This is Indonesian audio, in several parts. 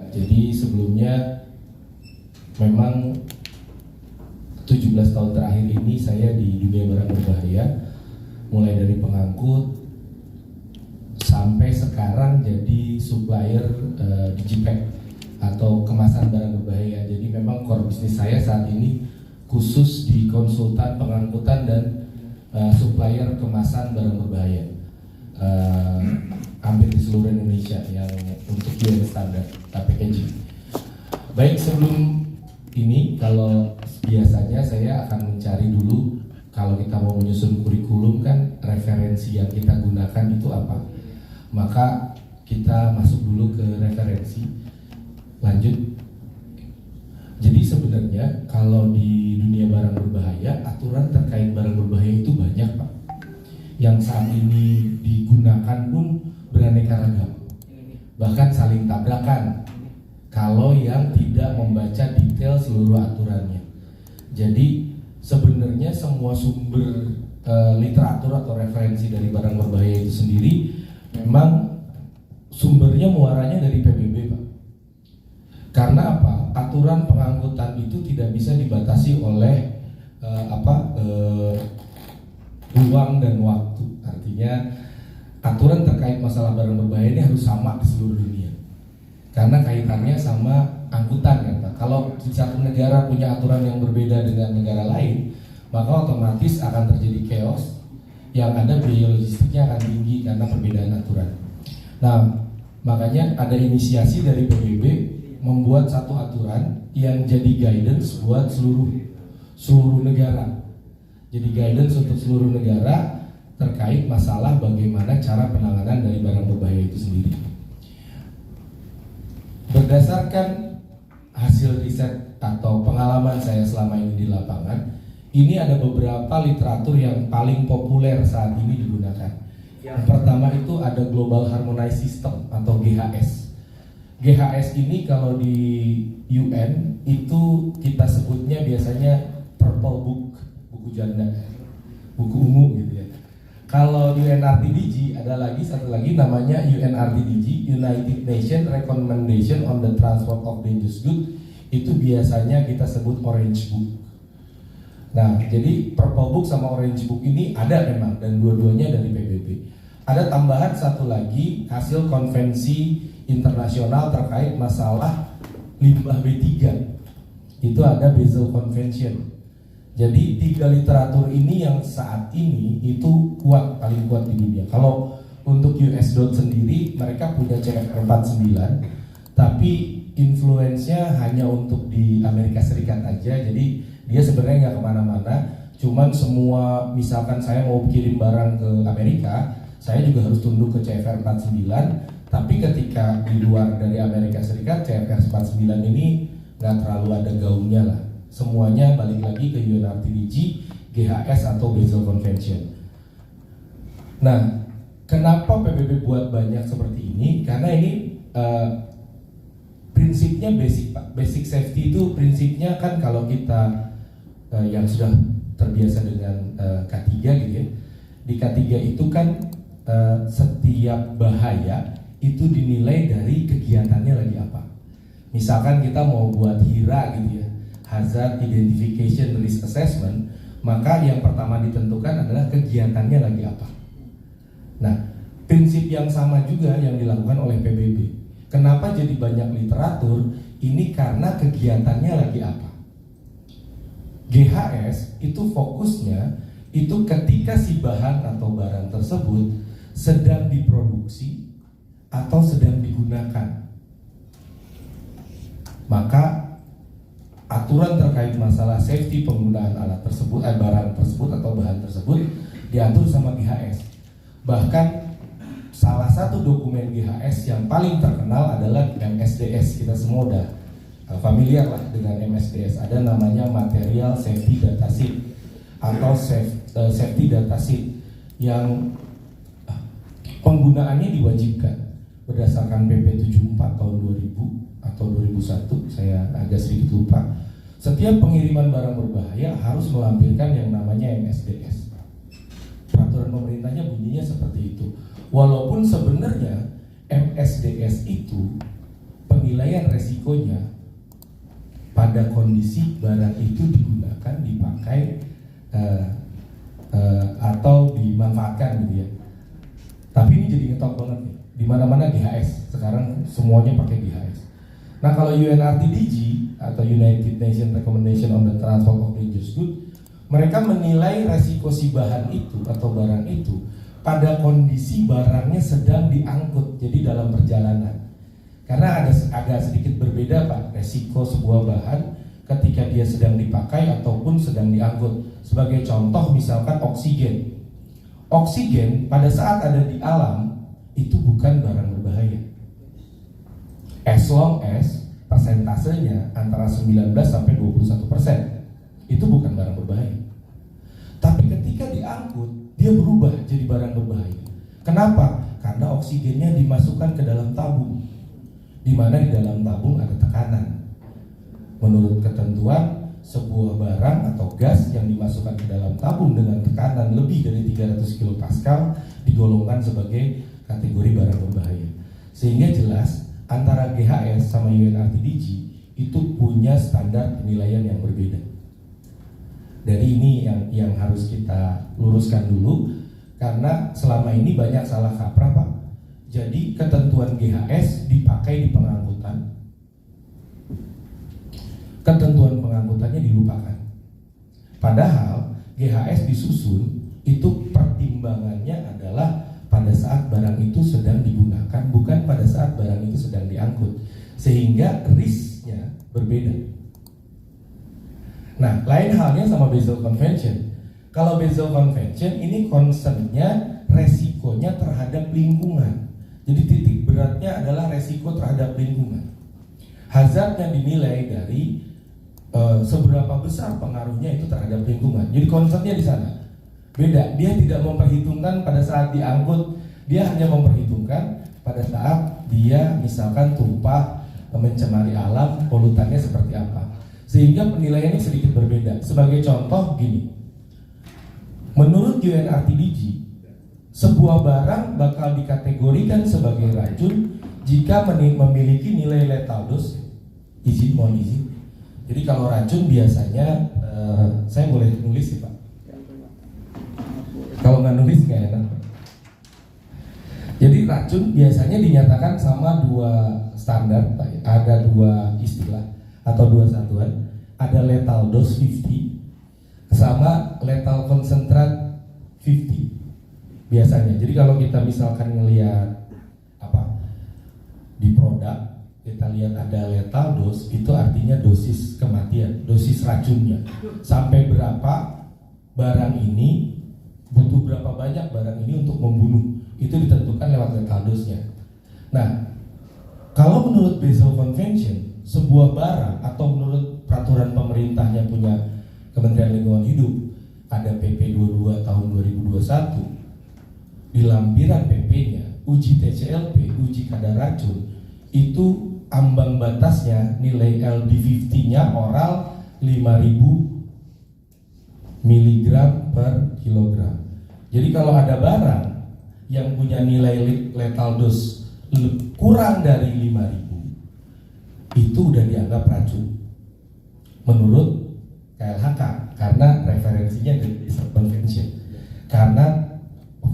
Jadi sebelumnya memang 17 tahun terakhir ini saya di dunia barang berbahaya, mulai dari pengangkut sampai sekarang jadi supplier digipack atau kemasan barang berbahaya. Jadi memang core bisnis saya saat ini khusus di konsultan pengangkutan dan supplier kemasan barang berbahaya, hampir di seluruh Indonesia yang untuk UN standar packaging. Baik, sebelum ini kalau biasanya saya akan mencari dulu, kalau kita mau menyusun kurikulum kan referensi yang kita gunakan itu apa, maka kita masuk dulu ke referensi. Lanjut. Jadi sebenarnya kalau di dunia barang berbahaya, aturan terkait barang berbahaya itu banyak, Pak. Yang saat ini digunakan pun beraneka ragam, bahkan saling tabrakan kalau yang tidak membaca detail seluruh aturannya. Jadi sebenarnya semua sumber literatur atau referensi dari barang berbahaya itu sendiri memang sumbernya muaranya dari PBB, Pak. Karena apa? Aturan pengangkutan itu tidak bisa dibatasi oleh ruang dan waktu. Artinya aturan terkait masalah barang berbahaya ini harus sama di seluruh dunia. Karena kaitannya sama angkutan kan, Pak. Kalau satu negara punya aturan yang berbeda dengan negara lain, maka otomatis akan terjadi chaos, yang ada biaya logistiknya akan tinggi karena perbedaan aturan. Nah, makanya ada inisiasi dari PBB membuat satu aturan yang jadi guidance buat seluruh negara. Jadi guidance untuk seluruh negara terkait masalah bagaimana cara penanganan dari barang berbahaya itu sendiri. Berdasarkan hasil riset atau pengalaman saya selama ini di lapangan, ini ada beberapa literatur yang paling populer saat ini digunakan. Yang pertama itu ada Global Harmonized System atau GHS. GHS ini kalau di UN itu kita sebutnya biasanya Purple Book, buku janda, buku ungu gitu ya. Kalau UNRTDG ada lagi satu lagi namanya UNRTDG, United Nations Recommendation on the Transport of Dangerous Goods. Itu biasanya kita sebut Orange Book. Nah, jadi Purple Book sama Orange Book ini ada memang, dan dua-duanya dari PBB. Ada tambahan satu lagi hasil konvensi internasional terkait masalah limbah B3. Itu ada Basel Convention. Jadi 3 literatur ini yang saat ini itu paling kuat di dunia. Kalau untuk US DOT sendiri mereka punya CFR49, tapi influence-nya hanya untuk di Amerika Serikat aja. Jadi dia sebenarnya nggak kemana-mana. Cuman semua, misalkan saya mau kirim barang ke Amerika, saya juga harus tunduk ke CFR49. Tapi ketika di luar dari Amerika Serikat, CFR49 ini nggak terlalu ada gaungnya lah. Semuanya balik lagi ke UNRTDG, GHS atau Basel Convention. Nah, kenapa PBB buat banyak seperti ini? Karena ini prinsipnya basic, Pak. Basic safety itu prinsipnya kan kalau kita yang sudah terbiasa dengan K3 gitu ya. Di K3 itu kan setiap bahaya itu dinilai dari kegiatannya lagi apa. Misalkan kita mau buat HIRA gitu ya, Hazard Identification Risk Assessment, maka yang pertama ditentukan adalah kegiatannya lagi apa. Nah, prinsip yang sama juga yang dilakukan oleh PBB. Kenapa jadi banyak literatur? Ini karena kegiatannya lagi apa. GHS itu fokusnya itu ketika si bahan atau barang tersebut sedang diproduksi atau sedang digunakan, maka aturan terkait masalah safety penggunaan alat tersebut, barang tersebut atau bahan tersebut diatur sama GHS. Bahkan salah satu dokumen GHS yang paling terkenal adalah MSDS. Kita semua udah familiar lah dengan MSDS. Ada namanya Material Safety Data Sheet atau Safety Data Sheet yang penggunaannya diwajibkan berdasarkan PP 74 tahun 2000 atau 2001, saya agak sedikit lupa. Setiap pengiriman barang berbahaya harus melampirkan yang namanya MSDS. Peraturan pemerintahnya bunyinya seperti itu. Walaupun sebenarnya MSDS itu penilaian penilaian resikonya pada kondisi barang itu digunakan, dipakai atau dimanfaatkan gitu ya. Tapi ini jadi ngetop banget nih. Di mana-mana GHS sekarang semuanya pakai GHS. Nah kalau UNRTDG atau United Nations Recommendation on the Transport of Dangerous Goods, mereka menilai resiko si bahan itu atau barang itu pada kondisi barangnya sedang diangkut, jadi dalam perjalanan. Karena ada agak sedikit berbeda Pak, resiko sebuah bahan ketika dia sedang dipakai ataupun sedang diangkut. Sebagai contoh misalkan oksigen. Oksigen pada saat ada di alam itu bukan barang berbahaya. As long as persentasenya antara 19 sampai 21%, itu bukan barang berbahaya. Tapi ketika diangkut, dia berubah jadi barang berbahaya. Kenapa? Karena oksigennya dimasukkan ke dalam tabung, di mana di dalam tabung ada tekanan. Menurut ketentuan, sebuah barang atau gas yang dimasukkan ke dalam tabung dengan tekanan lebih dari 300 kPa digolongkan sebagai kategori barang berbahaya. Sehingga jelas antara GHS sama UNRTDG itu punya standar penilaian yang berbeda. Dari ini yang harus kita luruskan dulu, karena selama ini banyak salah kaprah Pak. Jadi ketentuan GHS dipakai di pengangkutan, ketentuan pengangkutannya dilupakan. Padahal GHS disusun itu pertimbangannya adalah pada saat barang itu sedang digunakan, bukan pada saat barang itu sedang diangkut, sehingga risknya berbeda. Nah, lain halnya sama Basel Convention. Kalau Basel Convention ini concernnya resikonya terhadap lingkungan. Jadi titik beratnya adalah resiko terhadap lingkungan. Hazardnya dinilai dari seberapa besar pengaruhnya itu terhadap lingkungan. Jadi concernnya di sana. Beda, dia tidak memperhitungkan pada saat diangkut, dia hanya memperhitungkan pada saat dia misalkan tumpah, mencemari alam, polutannya seperti apa. Sehingga penilaiannya sedikit berbeda. Sebagai contoh gini, menurut UNRTDG, sebuah barang bakal dikategorikan sebagai racun jika memiliki nilai lethal dose. Mohon izin. Jadi kalau racun biasanya, saya boleh nulis sih Pak. Kalau nggak nulis nggak enak. Jadi racun biasanya dinyatakan sama dua standar, ada dua istilah atau dua satuan. Ada lethal dose 50 sama lethal concentrate 50 biasanya. Jadi kalau kita misalkan ngelihat di produk, kita lihat ada lethal dose, itu artinya dosis kematian, dosis racunnya. Sampai berapa barang ini, butuh berapa banyak barang ini untuk membunuh, itu ditentukan lewat lethal dose-nya. Nah, kalau menurut Basel Convention, sebuah barang atau menurut peraturan pemerintahnya punya Kementerian Lingkungan Hidup, ada PP 22 tahun 2021, di lampiran PP-nya uji TCLP, uji kadar racun, itu ambang batasnya nilai LD50-nya oral 5.000 mg per kilogram. Jadi kalau ada barang yang punya nilai lethal dose kurang dari 5.000, itu udah dianggap racun menurut KLHK, karena referensinya dari Basel Convention, karena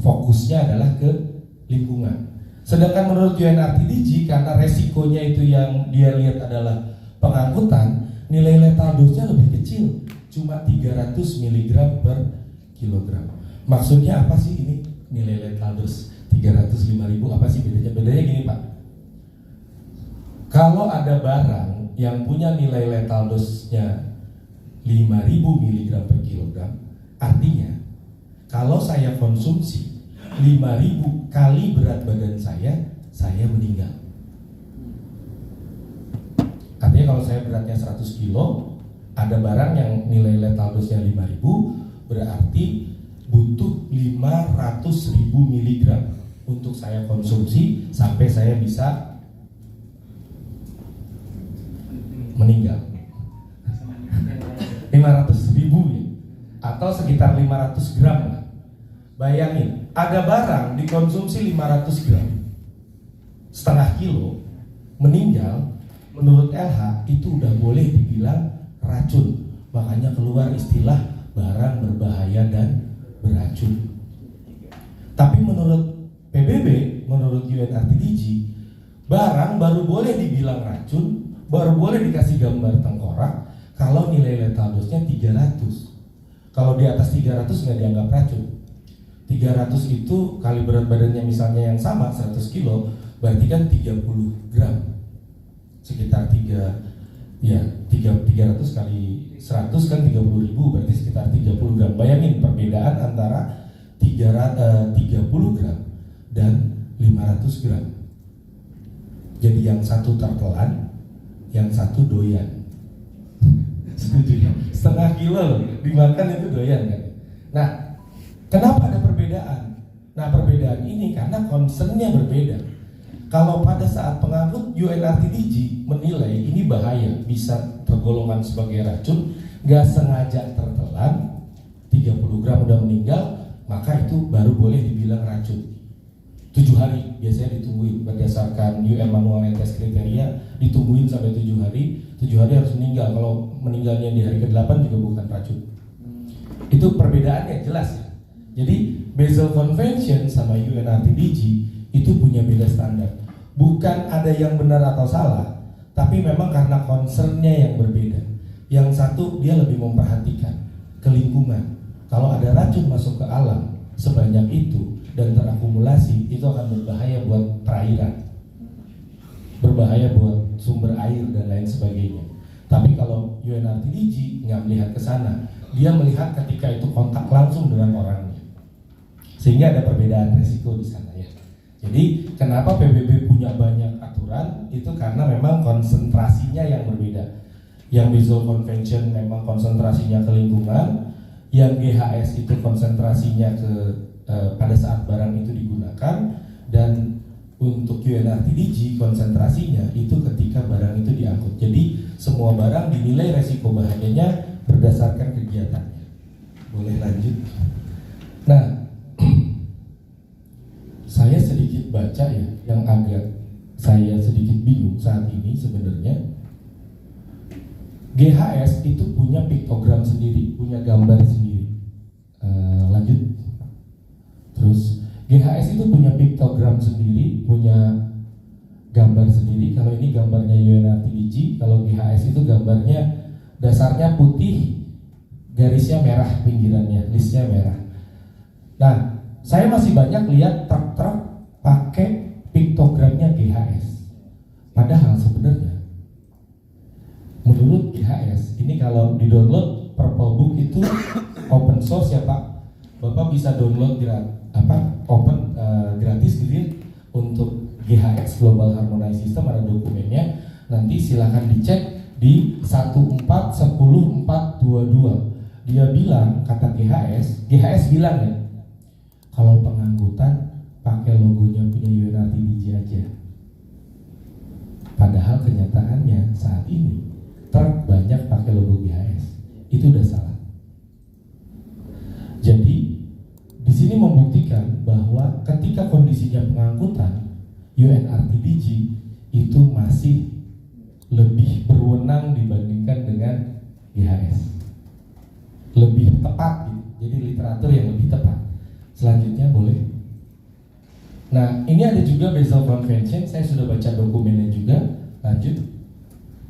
fokusnya adalah ke lingkungan. Sedangkan menurut UNRTDG, karena resikonya itu yang dia lihat adalah pengangkutan, nilai lethal dose-nya lebih kecil, cuma 300 mg per kilogram. Maksudnya apa sih ini nilai lethal dose 305.000? Apa sih bedanya? Bedanya gini Pak, kalau ada barang yang punya nilai lethal dose-nya 5.000 mg per kilogram, artinya kalau saya konsumsi 5.000 kali berat badan saya meninggal. Artinya kalau saya beratnya 100 kilo, ada barang yang nilai lethal dose-nya 5.000, berarti butuh 500.000 mg untuk saya konsumsi sampai saya bisa meninggal. 500.000 ya, atau sekitar 500 gram lah. Bayangin, ada barang dikonsumsi 500 gram, setengah kilo, meninggal, menurut LH itu udah boleh dibilang racun. Makanya keluar istilah barang berbahaya dan beracun. Tapi menurut PBB, menurut UNRTDG, barang baru boleh dibilang racun, baru boleh dikasih gambar tengkorak kalau nilai letal dosnya 300. Kalau di atas 300 nggak dianggap racun. 300 itu kali berat badannya misalnya yang sama 100 kilo, berarti kan 30 gram. Sekitar 300 kali 100 kan 30.000, berarti sekitar 30 gram. Bayangin perbedaan antara 30 gram dan 500 gram. Jadi yang satu tertelan, yang satu doyan. Setuju? Setengah kilo loh, dimakan itu doyan kan. Nah, kenapa ada perbedaan? Nah, perbedaan ini karena concernnya berbeda. Kalau pada saat pengangkut UNRTDG menilai ini bahaya, bisa tergolongan sebagai racun, gak sengaja tertelan, 30 gram udah meninggal, maka itu baru boleh dibilang racun. 7 hari biasanya ditungguin berdasarkan UN Manual and Test Kriteria, ditungguin sampai 7 hari. 7 hari harus meninggal. Kalau meninggalnya di hari ke-8 juga bukan racun. Itu perbedaannya jelas ya. Jadi Basel Convention sama UNRTDG itu punya beda standar. Bukan ada yang benar atau salah, tapi memang karena concernnya yang berbeda. Yang satu dia lebih memperhatikan ke lingkungan. Kalau ada racun masuk ke alam sebanyak itu dan terakumulasi, itu akan berbahaya buat perairan, berbahaya buat sumber air dan lain sebagainya. Tapi kalau UNRTDG nggak melihat ke sana, dia melihat ketika itu kontak langsung dengan orangnya, sehingga ada perbedaan risiko di sana ya. Jadi kenapa PBB punya banyak aturan, itu karena memang konsentrasinya yang berbeda. Yang Basel Convention memang konsentrasinya ke lingkungan, yang GHS itu konsentrasinya ke pada saat barang itu digunakan, dan untuk UNRTDG konsentrasinya itu ketika barang itu diangkut. Jadi semua barang dinilai resiko bahayanya berdasarkan kegiatannya. Boleh lanjut? Nah, saya sedikit baca ya, yang agak saya sedikit bingung saat ini sebenarnya. GHS itu punya piktogram sendiri, punya gambar sendiri. Lanjut. Terus GHS itu punya piktogram sendiri, punya gambar sendiri. Kalau ini gambarnya UNRTDG, kalau GHS itu gambarnya dasarnya putih, garisnya merah pinggirannya, listnya merah. Nah, saya masih banyak lihat truk-truk pakai piktogramnya GHS. Padahal sebenarnya menurut GHS ini kalau di-download Purple Book itu open source ya Pak. Bapak bisa download gratis gitu ya, untuk GHS Global Harmonized System, ada dokumennya. Nanti silahkan dicek di 140422. Dia bilang, kata GHS bilang ya, kalau pengangkutan pakai logonya punya UNRTDG aja. Padahal kenyataannya saat ini truk banyak pakai logo GHS. Itu udah salah. Jadi di sini membuktikan bahwa ketika kondisinya pengangkutan, UNRTDG itu masih lebih berwenang dibandingkan dengan GHS. Lebih tepat gitu. Jadi literatur yang lebih tepat. Selanjutnya boleh. Nah, ini ada juga Basel Convention. Saya sudah baca dokumennya juga. Lanjut.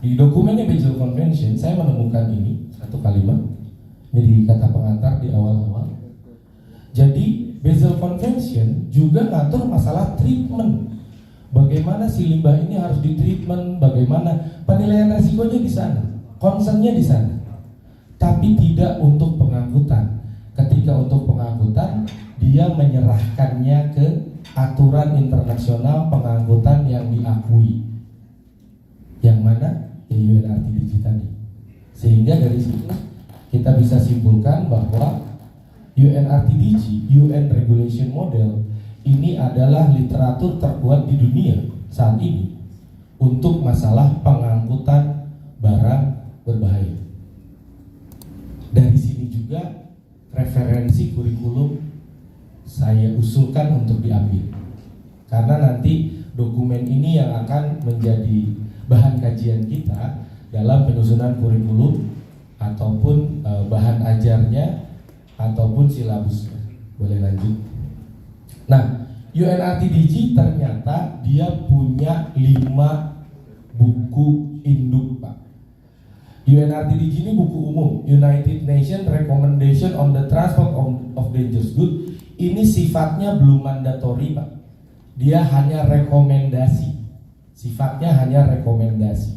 Di dokumennya Basel Convention saya menemukan ini satu kalimat. Ini di kata pengantar di awal-awal. Jadi Basel Convention juga ngatur masalah treatment. Bagaimana si limbah ini harus ditreatment, bagaimana penilaian resikonya di sana, concernnya di sana. Tapi tidak untuk pengangkutan. Ketika untuk pengangkutan, dia menyerahkannya ke aturan internasional pengangkutan yang diakui. Yang mana? Ya UNRTDG tadi. Sehingga dari situ kita bisa simpulkan bahwa UNRTDG, UN Regulation Model, ini adalah literatur terkuat di dunia saat ini untuk masalah pengangkutan barang berbahaya. Dari sini juga referensi kurikulum saya usulkan untuk diambil, karena nanti dokumen ini yang akan menjadi bahan kajian kita dalam penyusunan kurikulum ataupun bahan ajarnya ataupun silabusnya. Boleh lanjut. Nah, UNRTDG ternyata dia punya 5 buku induk, Pak. UNRTDG ini buku umum, United Nations Recommendation on the Transport of Dangerous Goods. Ini sifatnya belum mandatori, Pak. Dia hanya rekomendasi. Sifatnya hanya rekomendasi.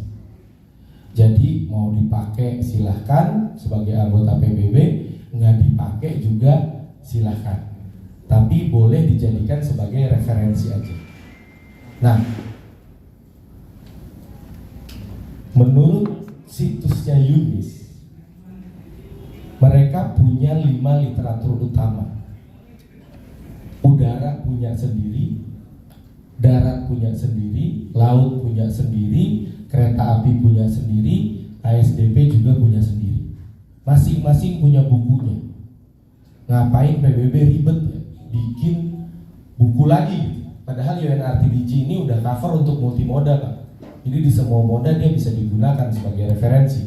Jadi mau dipakai silahkan sebagai anggota PBB, nggak dipakai juga silahkan. Tapi boleh dijadikan sebagai referensi aja. Nah, menurut situsnya UNIS, mereka punya 5 literatur utama. Udara punya sendiri, darat punya sendiri, laut punya sendiri, kereta api punya sendiri, ASDP juga punya sendiri. Masing-masing punya bukunya. Ngapain PBB ribet ya? Bikin buku lagi. Padahal UNRTDG ini udah cover untuk multimoda, Pak. Jadi di semua moda dia bisa digunakan sebagai referensi.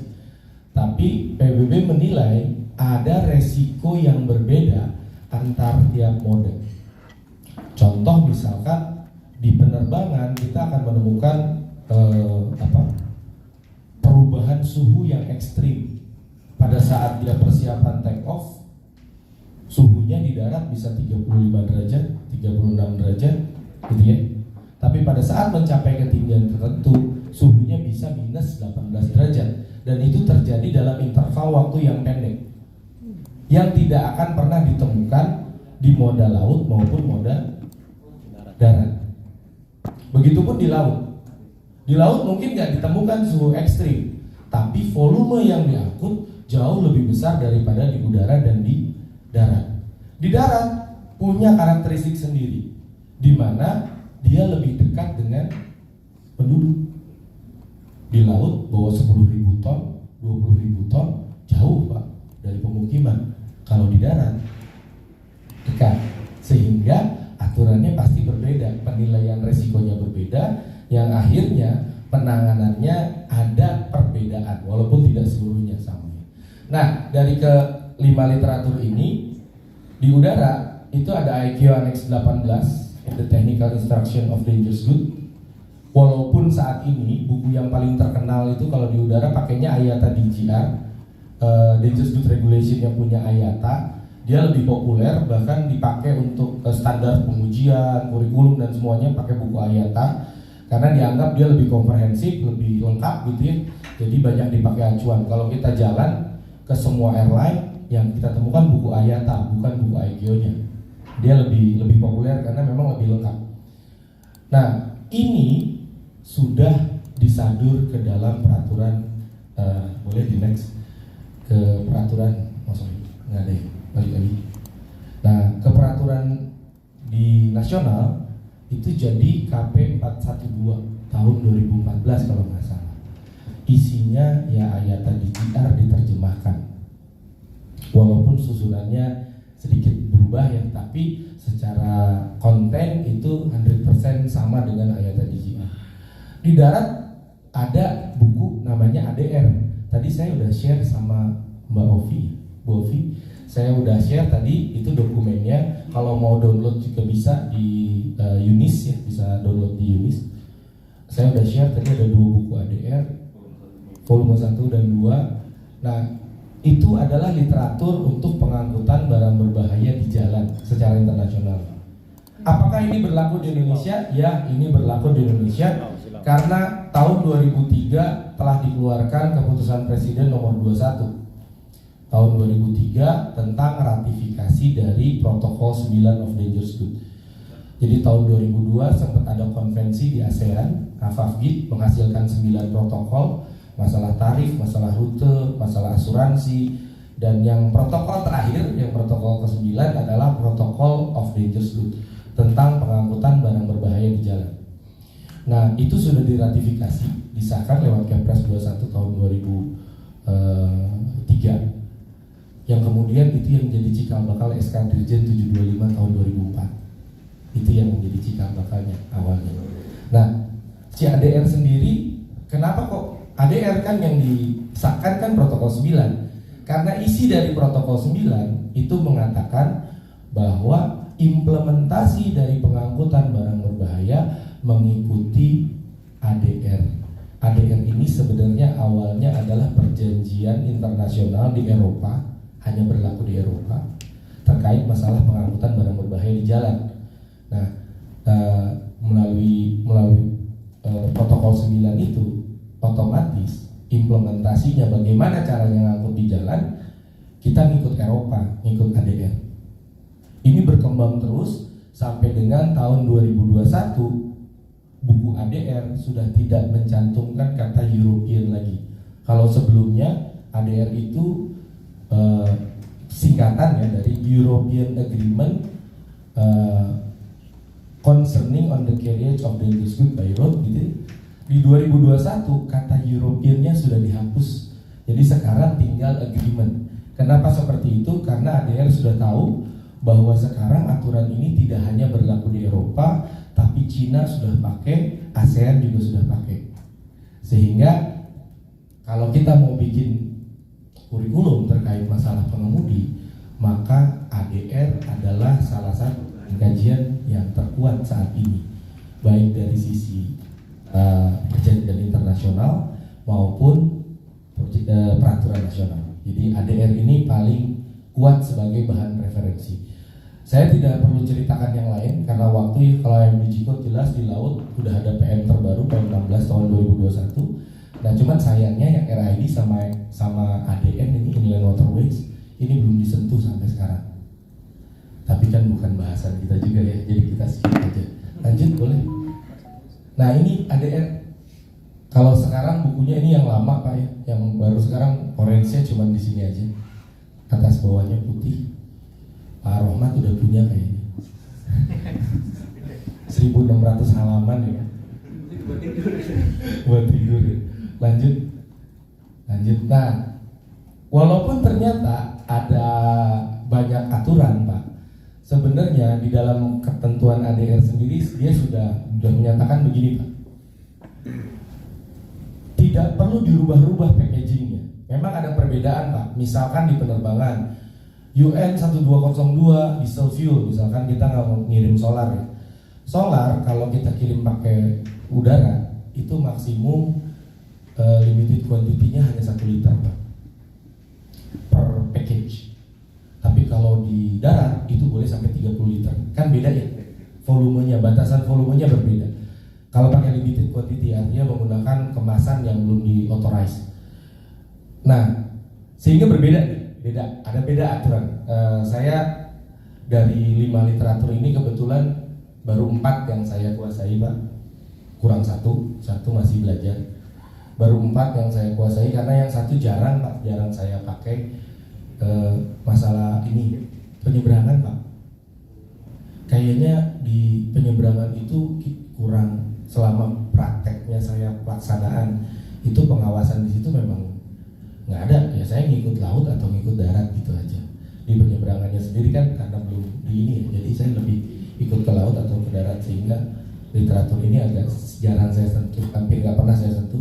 Tapi PBB menilai ada resiko yang berbeda antar tiap moda. Contoh misalkan di penerbangan kita akan menemukan perubahan suhu yang ekstrim. Pada saat dia persiapan take off, suhunya di darat bisa 35 derajat, 36 derajat, gitu ya. Tapi pada saat mencapai ketinggian tertentu, suhunya bisa minus 18 derajat. Dan itu terjadi dalam interval waktu yang pendek, yang tidak akan pernah ditemukan di moda laut maupun moda darat. Begitupun di laut. Di laut mungkin nggak ditemukan suhu ekstrim, tapi volume yang diangkut jauh lebih besar daripada di udara dan di darat. Di darat punya karakteristik sendiri, di mana dia lebih dekat dengan penduduk. Di laut bawa 10.000 ton, 20.000 ton, jauh, Pak, dari pemukiman. Kalau di darat dekat, sehingga aturannya pasti berbeda, penilaian resikonya berbeda, yang akhirnya penanganannya ada perbedaan, walaupun tidak seluruhnya sama. Nah, dari ke-5 literatur ini, di udara itu ada IQ Annex 18, The Technical Instruction of Dangerous Goods. Walaupun saat ini buku yang paling terkenal itu kalau di udara pakainya IATA DGR, Dangerous Goods Regulation yang punya IATA, dia lebih populer, bahkan dipakai untuk standar pengujian, kurikulum dan semuanya pakai buku IATA karena dianggap dia lebih komprehensif, lebih lengkap gitu ya. Jadi banyak dipakai acuan. Kalau kita jalan ke semua airline, yang kita temukan buku IATA, bukan buku ICAO-nya. Dia lebih populer karena memang lebih lengkap. Nah, ini sudah disadur ke dalam peraturan, boleh di next ke peraturan, nggak ada, balik lagi. Nah, ke peraturan di nasional itu jadi KP 412 tahun 2014 kalau nggak salah. Isinya ya IATA DGR diterjemahkan. Walaupun susunannya sedikit berubah ya, tapi secara konten itu 100% sama dengan IATA DGR. Di darat ada buku namanya ADR. Tadi saya udah share sama Mbak Ovi, Bu Ovi. Saya udah share tadi itu dokumennya. Kalau mau download juga bisa di UNIS ya, bisa download di UNIS. Saya udah share tadi ada 2 buku ADR, volume 1 dan 2. Nah, itu adalah literatur untuk pengangkutan barang berbahaya di jalan secara internasional. Apakah ini berlaku di Indonesia? Ya, ini berlaku di Indonesia karena tahun 2003 telah dikeluarkan keputusan Presiden nomor 21 tahun 2003 tentang ratifikasi dari Protokol 9 of Dangerous Goods. Jadi tahun 2002 sempat ada konvensi di ASEAN, AFAFGID menghasilkan 9 protokol, masalah tarif, masalah rute, masalah asuransi, dan yang protokol terakhir, yang protokol ke-9 adalah Protokol of Dangerous Goods tentang pengangkutan barang berbahaya di jalan. Nah, itu sudah diratifikasi, disahkan lewat Kepres 21 tahun 2003. Yang kemudian itu yang menjadi cikal bakal SK Dirjen 725 tahun 2004. Itu yang menjadi cikal bakalnya awalnya. Nah, CADR sendiri kenapa kok ADR kan yang disahkan kan protokol 9? Karena isi dari protokol 9 itu mengatakan bahwa implementasi dari pengangkutan barang berbahaya mengikuti ADR. ADR ini sebenarnya awalnya adalah perjanjian internasional di Eropa, hanya berlaku di Eropa, terkait masalah pengangkutan barang berbahaya di jalan. Nah, melalui protokol 9 itu otomatis implementasinya bagaimana caranya ngangkut di jalan, kita ngikut Eropa, ngikut ADR. Ini berkembang terus sampai dengan tahun 2021 buku ADR sudah tidak mencantumkan kata European lagi. Kalau sebelumnya ADR itu singkatan ya dari European Agreement Concerning on the Carriage of Dangerous Goods by Road gitu. Di 2021 kata European-nya sudah dihapus. Jadi sekarang tinggal agreement. Kenapa seperti itu? Karena ADR sudah tahu bahwa sekarang aturan ini tidak hanya berlaku di Eropa, tapi Cina sudah pakai, ASEAN juga sudah pakai. Sehingga kalau kita mau bikin kurikulum terkait masalah pengemudi, maka ADR adalah salah satu kajian yang terkuat saat ini, baik dari sisi perjanjian internasional maupun peraturan nasional. Jadi ADR ini paling kuat sebagai bahan referensi. Saya tidak perlu ceritakan yang lain karena waktu kalau yang di Ciko jelas di laut udah ada PM terbaru PM 16 tahun 2021. Nah cuman sayangnya yang RID sama ADN ini Inland Waterways ini belum disentuh sampai sekarang. Tapi kan bukan bahasan kita juga ya, jadi kita skip aja. Lanjut boleh. Nah ini ADR. Kalau sekarang bukunya ini yang lama Pak ya, yang baru sekarang orange-nya cuma di sini aja. Atas bawahnya putih. Pak Rohmat udah punya kayaknya 1600 halaman ya. Buat tidur ya. Lanjut. Nah, walaupun ternyata ada banyak aturan Pak, sebenarnya di dalam ketentuan ADR sendiri dia sudah menyatakan begini Pak, tidak perlu dirubah-rubah packagingnya. Memang ada perbedaan Pak, misalkan di penerbangan UN 1202 diesel fuel, misalkan kita nggak mau ngirim solar ya. Solar kalau kita kirim pakai udara itu maksimum limited quantity-nya hanya 1 liter Pak, per package. Tapi kalau di darat itu boleh sampai 30 liter. Kan beda ya volumenya, batasan volumenya berbeda. Kalau pakai limited quantity artinya menggunakan kemasan yang belum di authorize. Nah, sehingga berbeda. Ada beda aturan. Saya dari 5 literatur ini kebetulan baru 4 yang saya kuasai Pak, kurang satu masih belajar. Baru 4 yang saya kuasai karena yang satu jarang Pak, jarang saya pakai. Masalah ini penyeberangan Pak, kayaknya di penyeberangan itu kurang. Selama prakteknya saya pelaksanaan itu pengawasan di situ memang nggak ada ya, saya ngikut laut atau ngikut darat gitu aja. Di penyeberangannya sendiri kan karena belum di ini ya, jadi saya lebih ikut ke laut atau ke darat, sehingga literatur ini agak jarang saya sentuh, hampir nggak pernah saya sentuh.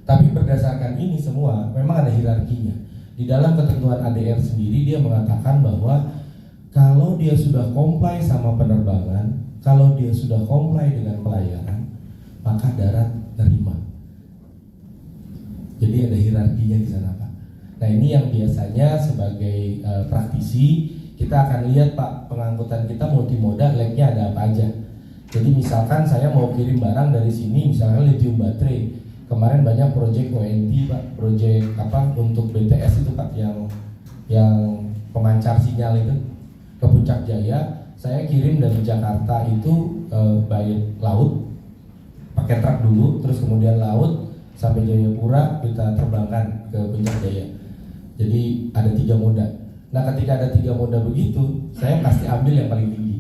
Tapi berdasarkan ini semua memang ada hierarkinya. Di dalam ketentuan ADR sendiri dia mengatakan bahwa kalau dia sudah comply sama penerbangan, kalau dia sudah comply dengan pelayaran, maka darat terima. Jadi ada hierarkinya di sana Pak. Nah ini yang biasanya sebagai praktisi kita akan lihat Pak, pengangkutan kita multimoda, leg-nya ada apa aja. Jadi misalkan saya mau kirim barang dari sini, misalnya lithium baterai. Kemarin banyak proyek ONT Pak, proyek apa untuk BTS itu Pak, yang pemancar sinyal itu ke Puncak Jaya. Saya kirim dari Jakarta itu by laut, pakai truk dulu, terus kemudian laut sampai Jayapura kita terbangkan ke Puncak Jaya. Jadi ada 3 moda. Nah ketika ada 3 moda begitu, saya pasti ambil yang paling tinggi.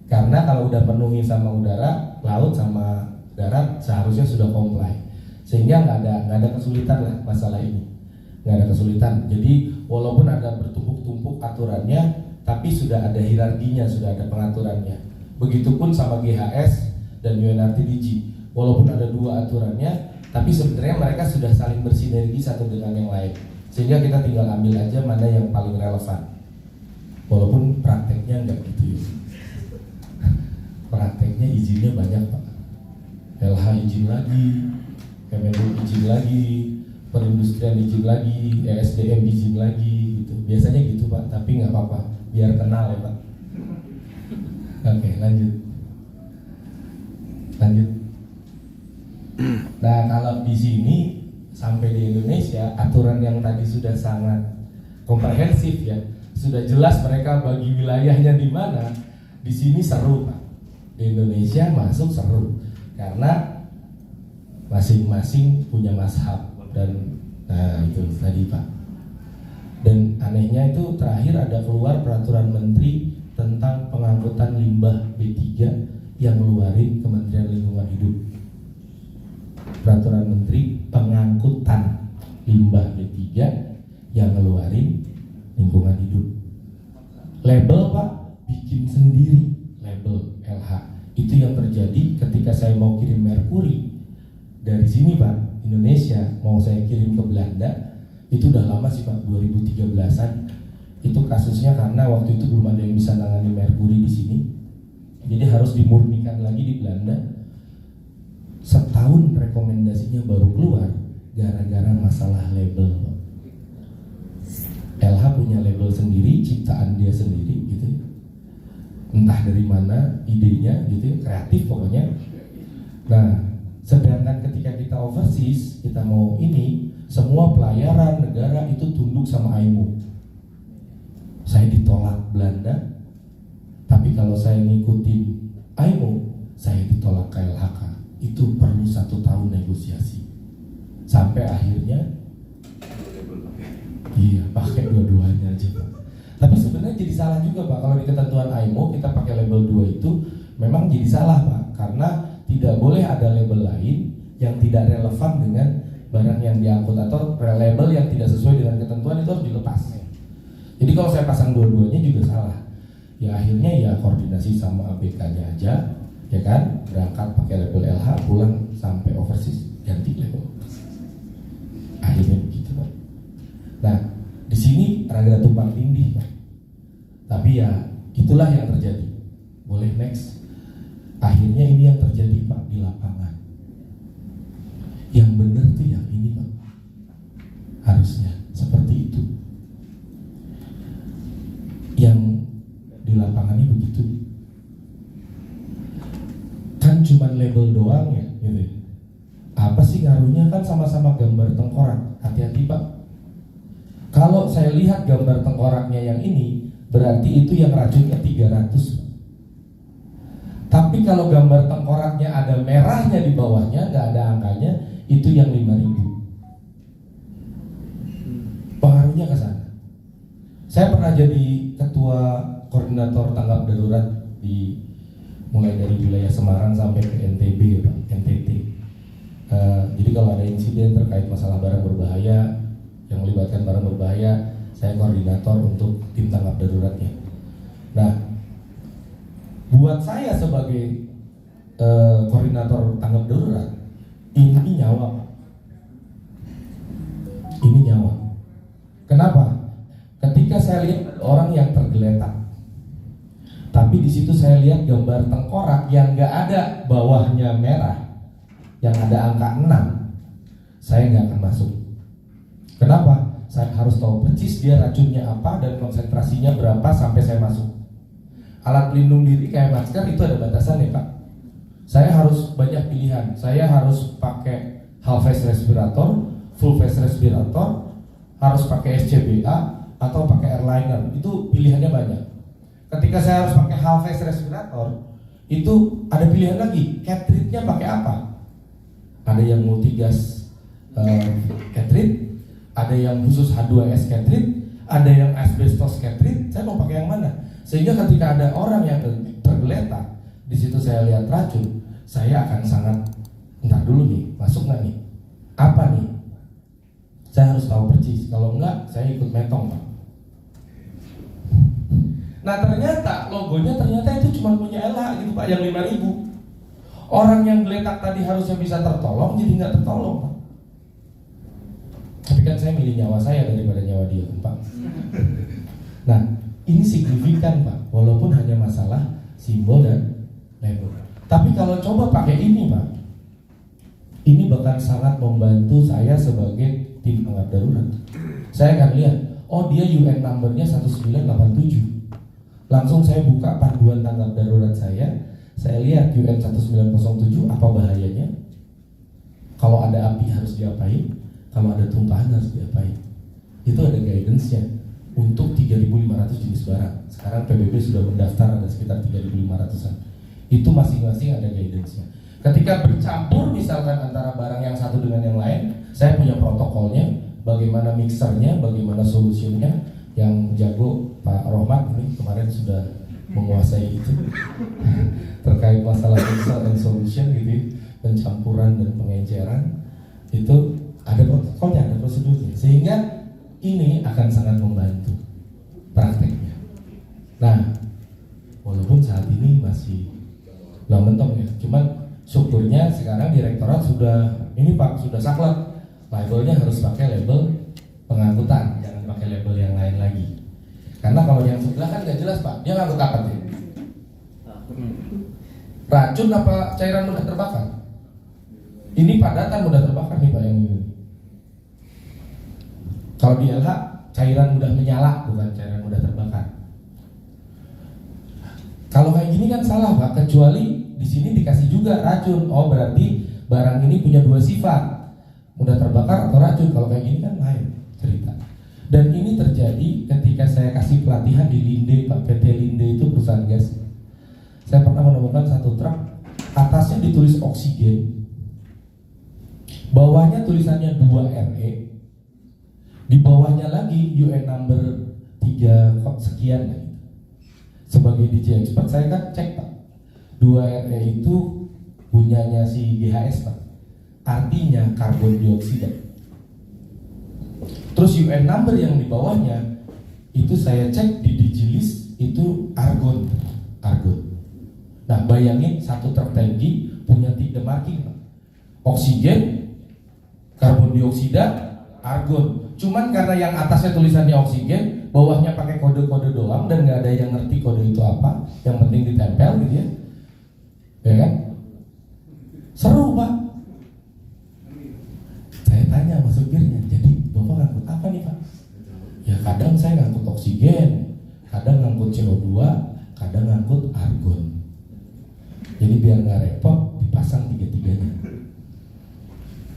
Karena kalau udah penuhi sama udara, laut sama darat seharusnya sudah comply. Sehingga nggak ada kesulitan lah masalah ini, nggak ada kesulitan. Jadi walaupun ada bertumpuk-tumpuk aturannya, tapi sudah ada hierarkinya, sudah ada pengaturannya. Begitupun sama GHS dan UNRTDG, walaupun ada 2 aturannya, Tapi sebenarnya mereka sudah saling bersinergi satu dengan yang lain, sehingga kita tinggal ambil aja mana yang paling relevan. Walaupun prakteknya nggak gitu ya. Prakteknya izinnya banyak Pak. LH izin lagi, Kemenlu izin lagi, perindustrian izin lagi, ESDM izin lagi gitu. Biasanya gitu Pak, tapi nggak apa-apa, biar kenal ya Pak. Oke, lanjut. Nah, kalau di sini sampai di Indonesia, aturan yang tadi sudah sangat komprehensif ya, sudah jelas mereka bagi wilayahnya di mana. Di sini seru Pak. Di Indonesia masuk seru karena masing-masing punya mazhab dan nah itu tadi Pak. Dan anehnya itu terakhir ada keluar peraturan menteri tentang pengangkutan limbah B3 yang ngeluarin Kementerian Lingkungan Hidup. Peraturan menteri pengangkutan limbah B3 yang ngeluarin lingkungan hidup. Label Pak bikin sendiri, label LH. Itu yang terjadi ketika saya mau kirim merkuri dari sini Pak, Indonesia, mau saya kirim ke Belanda. Itu udah lama sih Pak, 2013-an. Itu kasusnya karena waktu itu belum ada yang bisa nangani merkuri di sini. Jadi harus dimurnikan lagi di Belanda. Setahun rekomendasinya baru keluar gara-gara masalah label. LH punya label sendiri, ciptaan dia sendiri gitu. Entah dari mana idenya gitu, kreatif pokoknya. Nah, sedangkan ketika kita overseas, kita mau ini, semua pelayaran negara itu tunduk sama IMO. Saya ditolak Belanda, tapi kalau saya ngikutin IMO, saya ditolak KLHK. Itu perlu 1 tahun negosiasi sampai akhirnya iya pakai dua-duanya aja Pak. Tapi sebenarnya jadi salah juga Pak, kalau di ketentuan IMO kita pakai label 2 itu memang jadi salah Pak, karena tidak boleh ada label lain yang tidak relevan dengan barang yang diangkut, atau label yang tidak sesuai dengan ketentuan itu harus dilepas. Jadi kalau saya pasang dua-duanya juga salah. Ya akhirnya ya koordinasi sama ABK-nya aja, ya kan, berangkat pakai label LH, pulang sampai overseas ganti label. Akhirnya begitu Pak. Nah, di sini rada tumpang tindih Pak. Tapi ya itulah yang terjadi. Boleh next. Akhirnya ini yang terjadi Pak di lapangan. Yang benar tuh yang ini Pak. Harusnya seperti itu. Yang di lapangannya begitu. Kan cuma label doang ya gitu. Apa sih ngaruhnya, kan sama-sama gambar tengkorak. Hati-hati Pak. Kalau saya lihat gambar tengkoraknya yang ini, berarti itu yang racunnya 300. Tapi kalau gambar tengkoraknya ada merahnya di bawahnya, nggak ada angkanya, itu yang 5.000. Pengaruhnya ke sana. Saya pernah jadi ketua koordinator tanggap darurat di mulai dari wilayah Semarang sampai ke NTB ya Pak, NTT. Jadi kalau ada insiden terkait masalah barang berbahaya yang melibatkan barang berbahaya, saya koordinator untuk tim tanggap daruratnya. Nah, buat saya sebagai koordinator tanggap darurat, ini nyawa Pak. Ini nyawa. Kenapa? Ketika saya lihat orang yang tergeletak, tapi di situ saya lihat gambar tengkorak yang nggak ada bawahnya merah, yang ada angka 6, saya nggak akan masuk. Kenapa? Saya harus tahu persis dia racunnya apa dan konsentrasinya berapa sampai saya masuk. Alat pelindung diri kayak masker itu ada batasannya Pak. Saya harus banyak pilihan. Saya harus pakai half face respirator, full face respirator, harus pakai SCBA atau pakai airliner. Itu pilihannya banyak. Ketika saya harus pakai half face respirator, itu ada pilihan lagi. Cartridge-nya pakai apa? Ada yang multigas cartridge, ada yang khusus H2S cartridge, ada yang asbestos cartridge. Saya mau pakai yang mana? Sehingga ketika ada orang yang tergeletak, di situ saya lihat racun, saya akan sangat entar dulu nih, masuk nggak nih? Apa nih? Saya harus tahu persis. Kalau enggak, saya ikut metong Pak. Nah ternyata logonya ternyata itu cuma punya LH gitu Pak, yang 5.000. Orang yang geletak tadi harusnya bisa tertolong, jadi nggak tertolong, Pak. Tapi kan saya milih nyawa saya daripada nyawa dia, Pak. Nah, ini signifikan, Pak, walaupun hanya masalah simbol dan label. Tapi kalau coba pakai ini, Pak, ini bahkan sangat membantu saya sebagai tim tanggap darurat. Saya akan lihat, oh dia UN numbernya 1987. Langsung saya buka panduan tanggap darurat saya lihat UN 1907 apa bahayanya. Kalau ada api harus diapain, kalau ada tumpahan harus diapain. Itu ada guidance-nya untuk 3.500 jenis barang. Sekarang PBB sudah mendaftar ada sekitar 3.500-an. Itu masing-masing ada guidance-nya. Ketika bercampur misalkan antara barang yang satu dengan yang lain, saya punya protokolnya, bagaimana mixernya, bagaimana solusinya. Yang jago Pak Rohmat ini kemarin sudah menguasai itu terkait masalah mixer and solution gitu, pencampuran dan pengenceran itu ada protokolnya, ada prosedurnya, sehingga ini akan sangat membantu prakteknya. Nah, walaupun saat ini masih belum mentok ya, cuman syukurnya sekarang direktorat sudah ini Pak, sudah saklek, labelnya harus pakai label pengangkutan, jangan pakai label yang lain lagi. Karena kalau yang sebelah kan nggak jelas Pak, dia ngangkut apa tuh? Racun apa cairan mudah terbakar? Ini padatan mudah terbakar nih Pak yang ini. Kalau di LH cairan mudah menyala, bukan cairan mudah terbakar. Kalau kayak gini kan salah Pak, kecuali di sini dikasih juga racun. Oh berarti barang ini punya dua sifat, mudah terbakar atau racun. Kalau kayak gini kan lain cerita. Dan ini terjadi ketika saya kasih pelatihan di Linde Pak, PT Linde itu perusahaan gas. Saya pernah menemukan satu truk, atasnya ditulis oksigen, bawahnya tulisannya 2RE, di bawahnya lagi UN number 3 sekian gitu. Sebagai DJ expert saya kan cek Pak, 2RE itu punyanya si GHS Pak, artinya karbon dioksida. Terus UN number yang di bawahnya itu saya cek di Digilist itu argon. Nah bayangin satu truk tangki punya 3 marking Pak. Oksigen, karbon dioksida, argon. Cuman karena yang atasnya tulisannya oksigen, bawahnya pakai kode-kode doang dan nggak ada yang ngerti kode itu apa. Yang penting ditempel gitu ya. Ya kan? Seru Pak. Saya tanya sama supirnya, jadi Bapak ngangkut apa nih Pak? Ya kadang saya ngangkut oksigen, kadang ngangkut CO2, kadang ngangkut argon. Jadi biar nggak repot dipasang tiga-tiganya.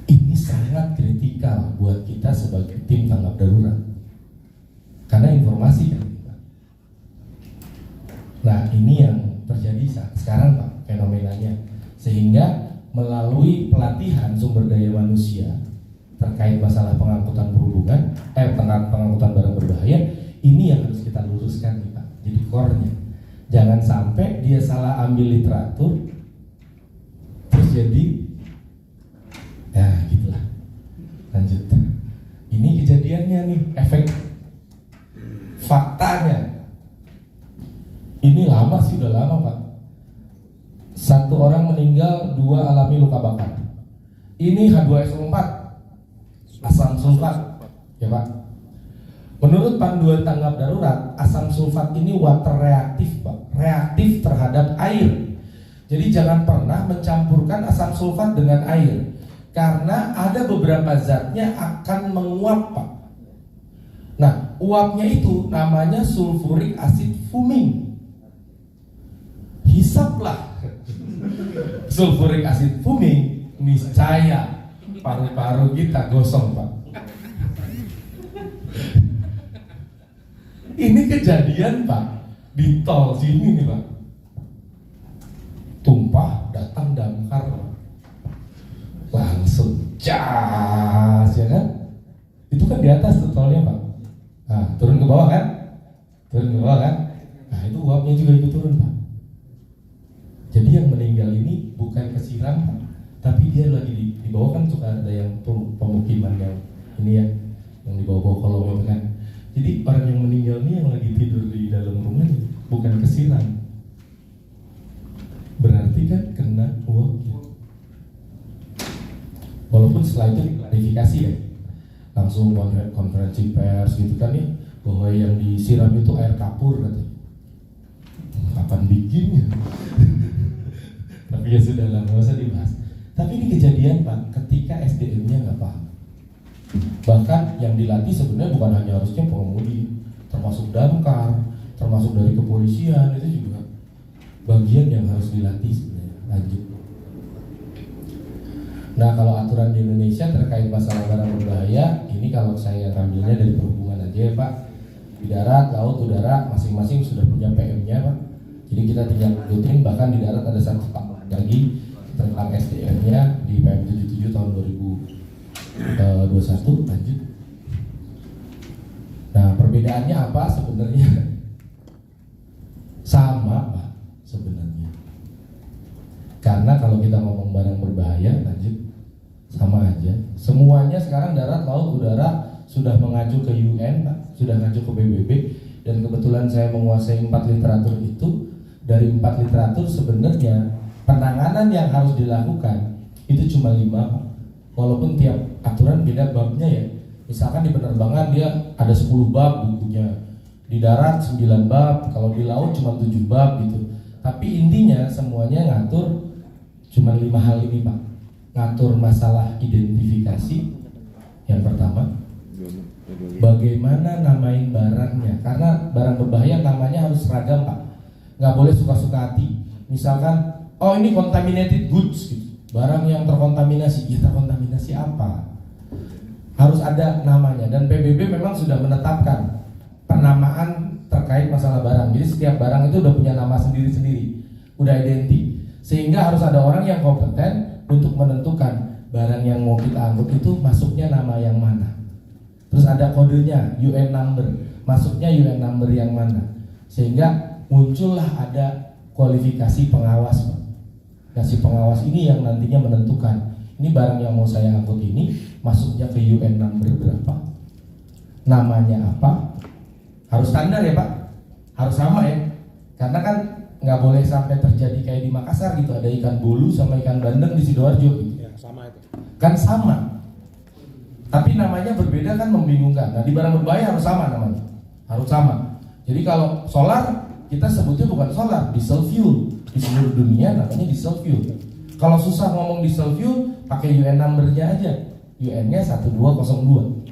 Ini sangat kritikal buat kita sebagai tim tanggap darurat. Karena informasi kan kita. Nah ini yang terjadi sekarang Pak fenomenanya. Sehingga melalui pelatihan sumber daya manusia terkait masalah pengangkutan perhubungan, pengangkutan barang berbahaya, ini yang harus kita luruskan nih Pak. Jadi core-nya, jangan sampai dia salah ambil literatur, terus jadi, ya gitulah. Lanjut. Ini kejadiannya nih, efek faktanya. Ini lama sih, udah lama Pak. 1 orang meninggal, 2 alami luka bakar. Ini H2SO4. Asam sulfat, ya Pak. Menurut panduan tanggap darurat, asam sulfat ini water reaktif Pak, reaktif terhadap air. Jadi jangan pernah mencampurkan asam sulfat dengan air, karena ada beberapa zatnya akan menguap Pak. Nah, uapnya itu namanya sulfuric acid fuming. Hisaplah sulfuric acid fuming, niscaya paru-paru kita gosong Pak. Ini kejadian Pak di tol sini nih Pak. Tumpah, datang damkar langsung cas ya kan. Itu kan di atas tuh tolnya Pak. Nah turun ke bawah kan. Nah itu uapnya juga ikut turun Pak. Jadi yang meninggal ini bukan kesiram Pak, tapi dia lagi di bawah kan suka ada yang pemukiman yang ini ya, yang di bawah kolong itu kan. Jadi orang yang meninggal ini yang lagi tidur di dalam rumah bukan kesiram, berarti kan kena uap langsung konferensi pers gitu kan ya, bahwa yang disiram itu air kapur katanya. Kapan bikinnya? Tapi ya sudah lah, nggak usah dibahas. Tapi ini kejadian Pak, ketika SDM-nya nggak paham. Bahkan yang dilatih sebenarnya bukan hanya harusnya pengemudi, termasuk damkar, termasuk dari kepolisian, itu juga bagian yang harus dilatih sebenarnya. Lanjut. Nah, kalau aturan di Indonesia terkait masalah barang berbahaya, ini kalau saya ambilnya dari perhubungan aja ya Pak. Di darat, laut, udara, masing-masing sudah punya PM-nya Pak. Jadi kita tinggal ikutin, bahkan di darat ada satu tambahan lagi tentang SDM-nya di PM 77 tahun 2021. Lanjut. Nah, perbedaannya apa sebenarnya? Sama Pak sebenarnya. Karena kalau kita ngomong barang berbahaya, lanjut, sama aja. Semuanya sekarang darat, laut, udara sudah mengacu ke UN Pak, sudah mengacu ke PBB. Dan kebetulan saya menguasai 4 literatur itu. Dari 4 literatur sebenarnya penanganan yang harus dilakukan itu cuma 5, walaupun tiap aturan beda babnya ya. Misalkan di penerbangan dia ada 10 bab bukunya, di darat 9 bab, kalau di laut cuma 7 bab gitu. Tapi intinya semuanya ngatur cuma 5 hal ini Pak. Ngatur masalah identifikasi yang pertama, bagaimana namain barangnya, karena barang berbahaya namanya harus seragam Pak. Nggak boleh suka-suka hati. Misalkan, oh ini contaminated goods gitu. Barang yang terkontaminasi, ya terkontaminasi apa? Harus ada namanya. Dan PBB memang sudah menetapkan penamaan terkait masalah barang. Jadi setiap barang itu udah punya nama sendiri-sendiri, udah identik. Sehingga harus ada orang yang kompeten untuk menentukan barang yang mau kita angkut itu masuknya nama yang mana. Terus ada kodenya, UN number, masuknya UN number yang mana. Sehingga muncullah ada kualifikasi pengawas Pak. Nah si pengawas ini yang nantinya menentukan ini barang yang mau saya angkut ini masuknya ke UN number berapa, namanya apa, harus standar ya Pak, harus sama ya, karena kan nggak boleh sampai terjadi kayak di Makassar gitu, ada ikan bolu sama ikan bandeng di Sidoarjo gitu. Ya, sama itu kan sama, tapi namanya berbeda kan membingungkan. Nah di barang berbahaya harus sama namanya, harus sama. Jadi kalau solar kita sebutnya bukan solar, diesel fuel. Di seluruh dunia namanya diesel fuel. Kalau susah ngomong diesel fuel, pakai UN number-nya aja. UN-nya 1202.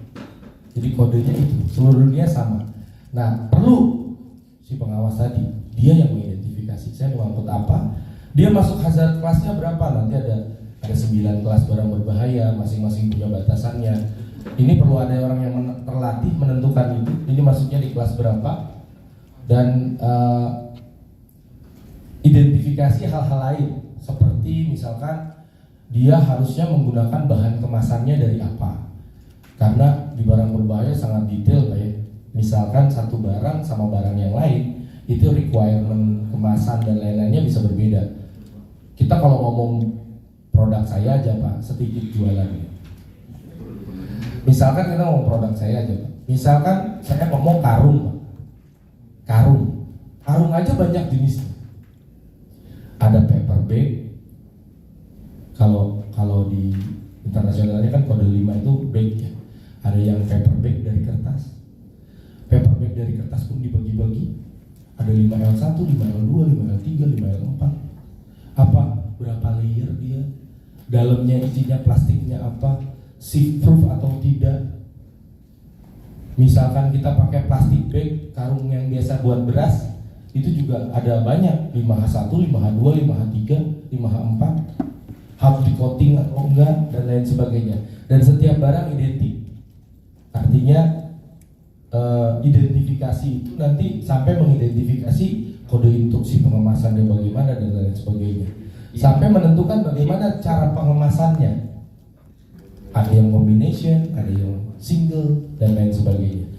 Jadi kodenya itu, seluruh dunia sama. Nah, perlu si pengawas tadi, dia yang mengidentifikasi saya mau angkut apa, dia masuk hazard kelasnya berapa, nanti ada 9 kelas barang berbahaya, masing-masing punya batasannya. Ini perlu ada orang yang terlatih menentukan itu, ini masuknya di kelas berapa. Dan identifikasi hal-hal lain seperti misalkan dia harusnya menggunakan bahan kemasannya dari apa, karena di barang berbahaya sangat detail Pak ya. Misalkan satu barang sama barang yang lain itu requirement kemasan dan lain-lainnya bisa berbeda. Kita kalau ngomong produk saya aja Pak, sedikit jualannya. Misalkan kita ngomong produk saya aja Pak, misalkan saya ngomong karung Pak. Karung aja banyak jenisnya. Ada paper bag. Kalau di internasionalnya kan kode 5 itu bag ya. Ada yang paper bag dari kertas. Paper bag dari kertas pun dibagi-bagi. Ada 5L1, 5L2, 5L3, 5L4. Apa? Berapa layer dia? Dalamnya isinya plastiknya apa? Shift proof atau tidak? Misalkan kita pakai plastik bag, karung yang biasa buat beras, itu juga ada banyak, 5H1, 5H2, 5H3, 5H4, harus di coating atau enggak, dan lain sebagainya. Dan setiap barang identik. Artinya identifikasi itu nanti sampai mengidentifikasi kode instruksi pengemasannya bagaimana dan lain sebagainya. Sampai menentukan bagaimana cara pengemasannya. Ada yang combination, ada yang single, dan lain sebagainya.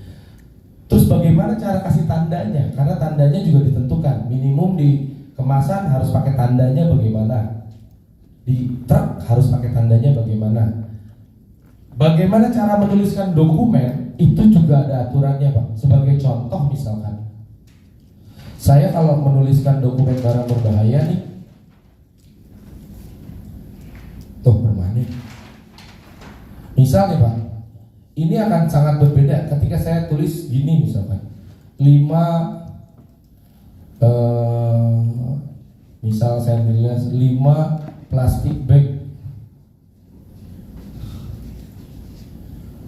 Terus bagaimana cara kasih tandanya? Karena tandanya juga ditentukan. Minimum di kemasan harus pakai tandanya bagaimana, di truk harus pakai tandanya bagaimana. Bagaimana cara menuliskan dokumen, itu juga ada aturannya Pak. Sebagai contoh misalkan, saya kalau menuliskan dokumen barang berbahaya nih, tuh permanen. Misalnya Pak, ini akan sangat berbeda ketika saya tulis gini misalkan 5 misal saya tulis 5 plastik bag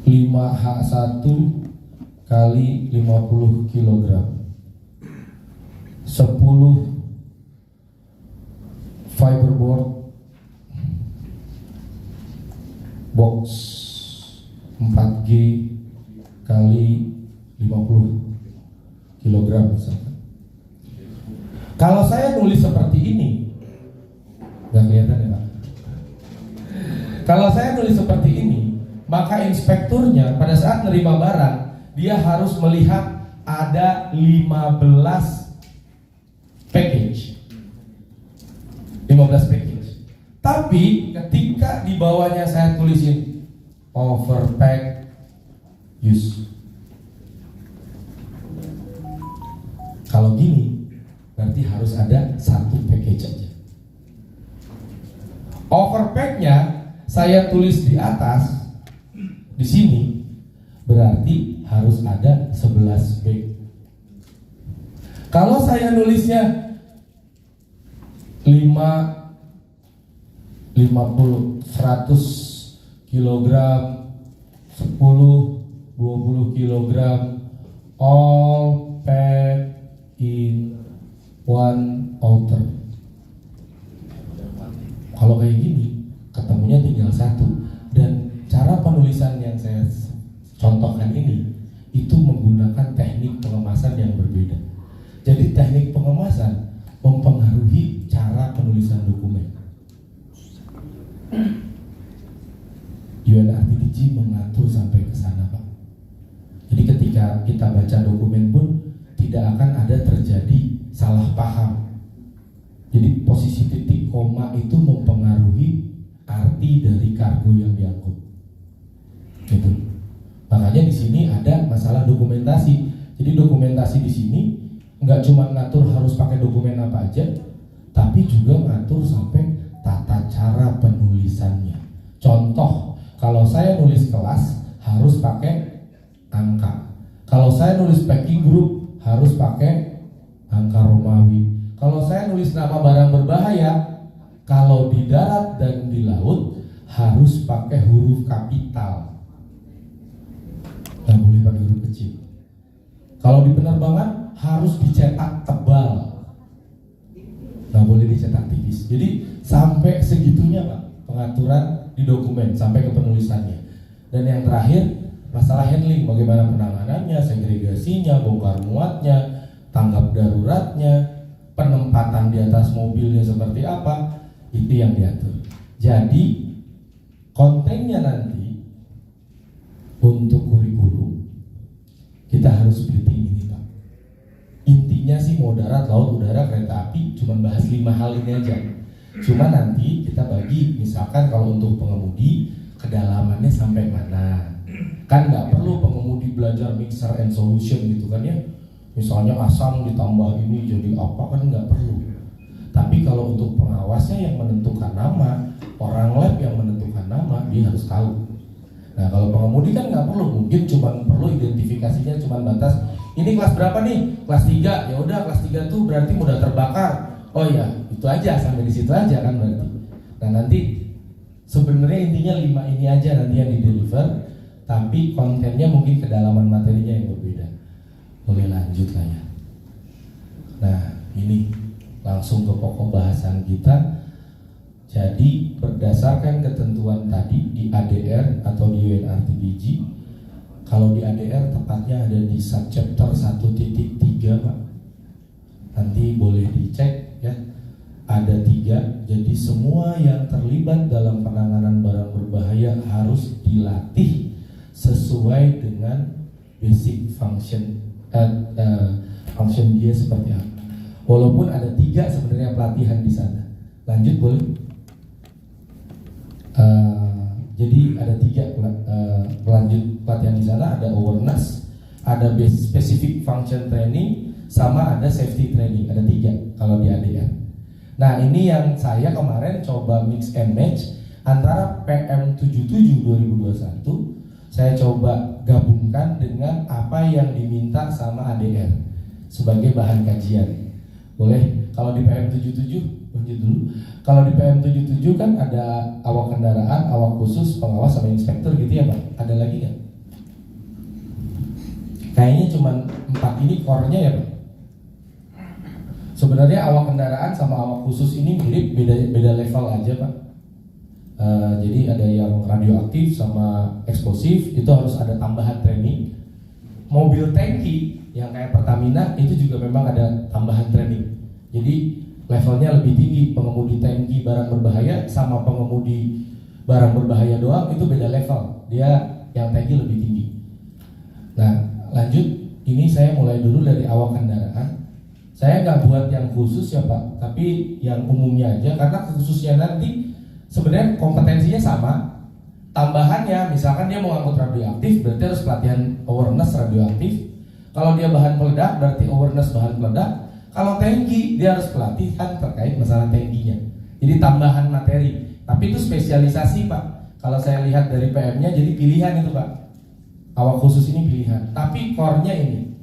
5H1 kali 50 kg 10 fiberboard box 4G kali 50 kg misalkan. Kalau saya nulis seperti ini, nggak kelihatan ya Pak? Kalau saya nulis seperti ini, maka inspekturnya pada saat nerima barang, dia harus melihat ada 15 package. 15 package. Tapi ketika di bawahnya saya tulisin overpack use. Kalau gini, berarti harus ada 1 package aja. Overpacknya saya tulis di atas, di sini, berarti harus ada 11 bag. Kalau saya nulisnya 50, 100 kilogram, 10, 20 kilogram, all packed in one outer. Kalau kayak gini, ketemunya tinggal 1. Dan cara penulisan yang saya contohkan ini, itu menggunakan teknik pengemasan yang berbeda. Jadi teknik pengemasan mempengaruhi cara penulisan dokumen. UNRTDG mengatur sampai ke sana Pak. Jadi ketika kita baca dokumen pun tidak akan ada terjadi salah paham. Jadi posisi titik koma itu mempengaruhi arti dari kargo yang diangkut. Gitu. Makanya di sini ada masalah dokumentasi. Jadi dokumentasi di sini nggak cuma ngatur harus pakai dokumen apa aja, tapi juga ngatur sampai tata cara penulisannya. Contoh, kalau saya nulis kelas harus pakai angka. Kalau saya nulis packing group harus pakai angka Romawi. Kalau saya nulis nama barang berbahaya, kalau di darat dan di laut harus pakai huruf kapital. Nggak boleh pakai huruf kecil. Kalau di penerbangan harus dicetak tebal, nggak boleh dicetak tipis. Jadi sampai segitunya Pak pengaturan di dokumen sampai ke penulisannya. Dan yang terakhir masalah handling, bagaimana penanganannya, segregasinya, bongkar muatnya, tanggap daruratnya, penempatan di atas mobilnya seperti apa, itu yang diatur. Jadi kontennya nanti untuk kurikulum kita harus splitting ini Pak. Intinya sih mau darat, laut, udara, kereta api, cuma bahas 5 hal ini aja. Cuma nanti kita bagi, misalkan kalau untuk pengemudi kedalamannya sampai mana. Kan nggak perlu pengemudi belajar mixer and solution gitu kan ya. Misalnya asam ditambah ini jadi apa, kan nggak perlu. Tapi kalau untuk pengawasnya yang menentukan nama, orang lab yang menentukan nama, dia harus tahu. Nah kalau pengemudi kan nggak perlu, mungkin cuma perlu identifikasinya cuma batas ini kelas berapa nih? Kelas 3. Ya udah kelas 3 tuh berarti mudah terbakar. Oh iya, itu aja, sampai di situ aja kan berarti. Nah nanti sebenarnya intinya 5 ini aja nanti yang di deliver, tapi kontennya mungkin kedalaman materinya yang berbeda. Boleh lanjut lah ya. Nah ini langsung ke pokok bahasan kita. Jadi berdasarkan ketentuan tadi di ADR atau di UNRTDG, kalau di ADR tepatnya ada di subchapter 1.3 Pak. Nanti boleh dicek ya. Ada 3. Jadi semua yang terlibat dalam penanganan barang berbahaya harus dilatih sesuai dengan basic function function dia seperti apa. Walaupun ada 3 sebenarnya pelatihan di sana. Lanjut boleh? Jadi ada 3 pelanjut pelatihan di sana. Ada awareness, ada specific function training, sama ada safety training. Ada 3 kalau di ADR. Nah ini yang saya kemarin coba mix and match antara PM77 2021 saya coba gabungkan dengan apa yang diminta sama ADR sebagai bahan kajian. Boleh? Kalau di PM77, lanjut dulu. Kalau di PM77 kan ada awak kendaraan, awak khusus, pengawas sama inspektur gitu ya Pak. Ada lagi nggak? Kayaknya cuma 4 ini core-nya ya Pak. Sebenarnya awak kendaraan sama awak khusus ini mirip, beda level aja Pak. Jadi ada yang radioaktif sama eksplosif, itu harus ada tambahan training. Mobil tangki yang kayak Pertamina itu juga memang ada tambahan training. Jadi levelnya lebih tinggi. Pengemudi tangki barang berbahaya sama pengemudi barang berbahaya doang itu beda level. Dia yang tangki lebih tinggi. Nah lanjut, ini saya mulai dulu dari awak kendaraan. Saya nggak buat yang khusus ya Pak, tapi yang umumnya aja, karena khususnya nanti sebenarnya kompetensinya sama. Tambahannya, misalkan dia mau angkut radioaktif, berarti harus pelatihan awareness radioaktif. Kalau dia bahan peledak, berarti awareness bahan peledak. Kalau tangki, dia harus pelatihan terkait masalah tangkinya. Jadi tambahan materi. Tapi itu spesialisasi Pak. Kalau saya lihat dari PM-nya, jadi pilihan itu Pak. Awak khusus ini pilihan. Tapi core-nya ini.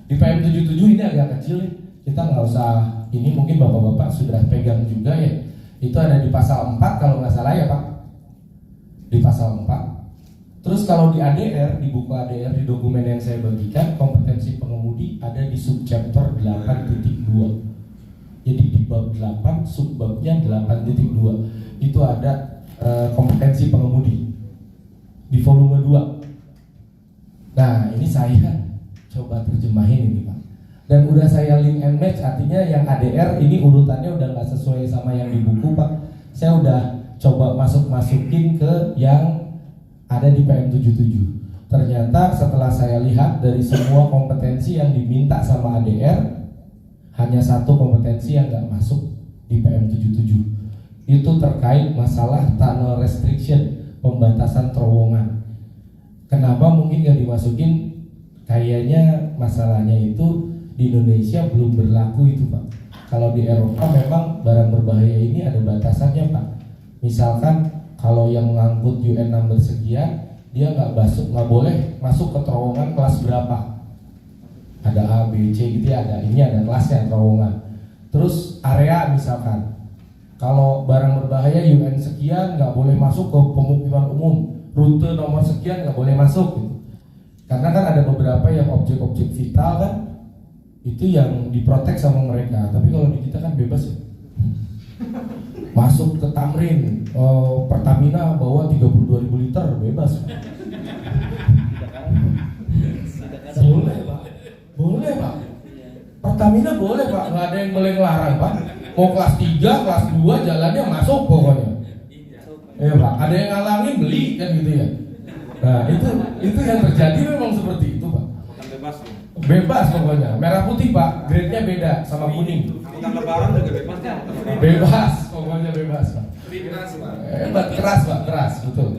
Di PM77 ini agak kecil. Kita nggak usah, ini mungkin bapak-bapak sudah pegang juga ya. Itu ada di pasal 4 kalau nggak salah ya Pak. Di pasal 4. Terus kalau di ADR, di buku ADR, di dokumen yang saya bagikan, kompetensi pengemudi ada di subchapter 8.2. Jadi di bab 8, subbabnya 8.2. Itu ada kompetensi pengemudi di volume 2. Nah ini saya coba terjemahin ini Pak. Dan udah saya link and match, artinya yang ADR ini urutannya udah nggak sesuai sama yang di buku Pak. Saya udah coba masukin ke yang ada di PM77. Ternyata setelah saya lihat dari semua kompetensi yang diminta sama ADR, hanya satu kompetensi yang nggak masuk di PM77. Itu terkait masalah tunnel restriction, pembatasan terowongan. Kenapa mungkin nggak dimasukin? Kayaknya masalahnya itu di Indonesia belum berlaku itu Pak. Kalau di Eropa memang barang berbahaya ini ada batasannya Pak. Misalkan kalau yang mengangkut UN number sekian, dia nggak boleh masuk ke terowongan kelas berapa. Ada A, B, C gitu ya, ini ada kelasnya terowongan. Terus area misalkan, kalau barang berbahaya UN sekian nggak boleh masuk ke pemukiman umum, rute nomor sekian nggak boleh masuk gitu. Karena kan ada beberapa yang objek-objek vital kan, itu yang diprotek sama mereka. Tapi kalau di kita kan bebas ya. Masuk ke Tamrin, Pertamina bawa 32.000 liter, bebas. Boleh Pak, boleh Pak. Pertamina boleh Pak, nggak ada yang boleh ngelarang Pak. Mau kelas 3, kelas 2 jalannya masuk pokoknya. Iya Pak, ada yang ngalangin beli kan gitu ya. Nah itu yang terjadi memang seperti itu Pak. Bebas pokoknya, merah putih Pak, grade-nya beda sama kuning. Angkutan lebaran juga bebas ya? Bebas, pokoknya bebas Pak. Hebat, keras Pak, keras, betul.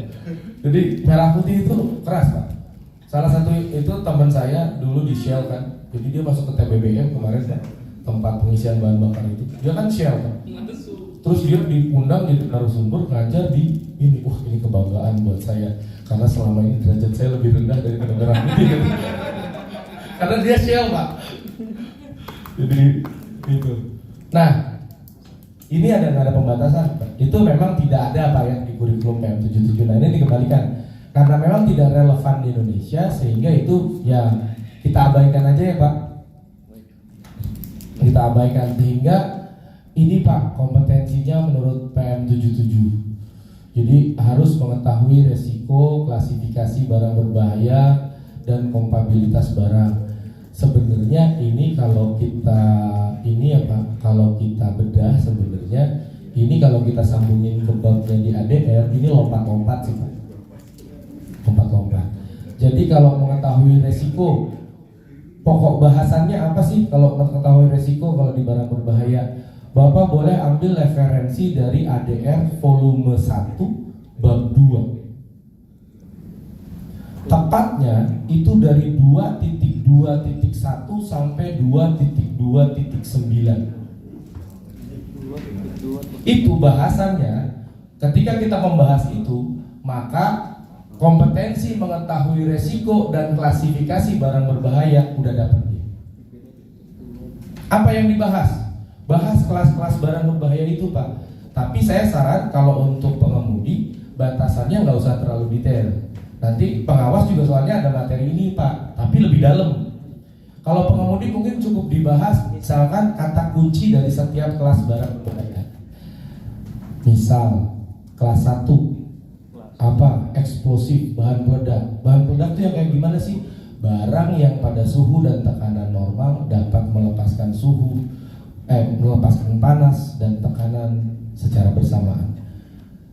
Jadi merah putih itu keras Pak. Salah satu itu teman saya dulu di Shell kan, jadi dia masuk ke TBBM kemarin Pak, tempat pengisian bahan bakar itu. Dia kan Shell Pak. Terus dia diundang jadi narasumber ngajar di ini, wah ini kebanggaan buat saya karena selama ini derajat saya lebih rendah daripada merah putih kan. Karena dia Shell Pak. Jadi itu. Nah, ini ada nggak ada pembatasan Pak? Itu memang tidak ada Pak yang di kurikulum PM77. Nah ini dikembalikan karena memang tidak relevan di Indonesia, sehingga itu ya kita abaikan aja ya Pak. Kita abaikan, sehingga ini Pak kompetensinya menurut PM77. Jadi harus mengetahui resiko, klasifikasi barang berbahaya, dan kompabilitas barang. Sebenarnya ini kalau kita kalau kita bedah sebenarnya ini kalau kita sambungin ke babnya di ADR ini lompat-lompat sih Pak. Lompat-lompat. Jadi kalau mengetahui resiko, pokok bahasannya apa sih kalau mengetahui resiko kalau di barang berbahaya? Bapak boleh ambil referensi dari ADR volume 1 bab 2. Tepatnya itu dari 2.2.1 sampai 2.2.9. Itu bahasannya. Ketika kita membahas itu, maka kompetensi mengetahui resiko dan klasifikasi barang berbahaya udah dapat dia. Apa yang dibahas? Bahas kelas-kelas barang berbahaya itu, Pak. Tapi saya saran kalau untuk pengemudi batasannya nggak usah terlalu detail. Nanti pengawas juga soalnya ada materi ini, Pak, tapi lebih dalam. Kalau pengemudi mungkin cukup dibahas misalkan kata kunci dari setiap kelas barang berbahaya. Misal kelas 1 apa? Eksplosif, bahan peledak. Bahan peledak itu yang kayak gimana sih? Barang yang pada suhu dan tekanan normal dapat melepaskan melepaskan panas dan tekanan secara bersamaan.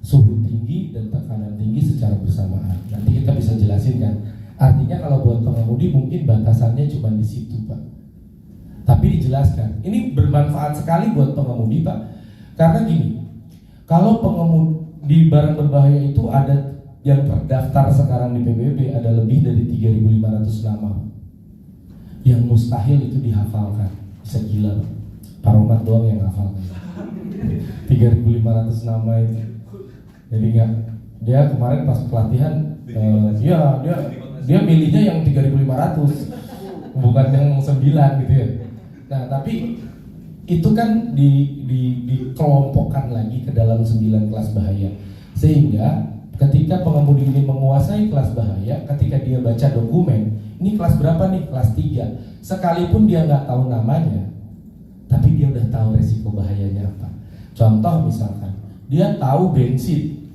Suhu tinggi dan tekanan tinggi secara bersamaan. Nanti kita bisa jelasin kan. Artinya kalau buat pengemudi mungkin batasannya cuma di situ, Pak. Tapi dijelaskan. Ini bermanfaat sekali buat pengemudi, Pak. Karena gini, kalau pengemudi di barang berbahaya itu ada yang terdaftar sekarang di PBB ada lebih dari 3.500 nama. Yang mustahil itu dihafalkan. Bisa gila, Pak. Paromat doang yang hafal. 3.500 nama itu. Jadi enggak, dia kemarin pas pelatihan dia milihnya yang 3.500 bukan yang 9 gitu ya. Nah, tapi itu kan dikelompokkan lagi ke dalam 9 kelas bahaya. Sehingga ketika pengemudi ini menguasai kelas bahaya, ketika dia baca dokumen, ini kelas berapa nih? Kelas 3. Sekalipun dia nggak tahu namanya, tapi dia udah tahu resiko bahayanya apa. Contoh misalkan, dia tahu bensin.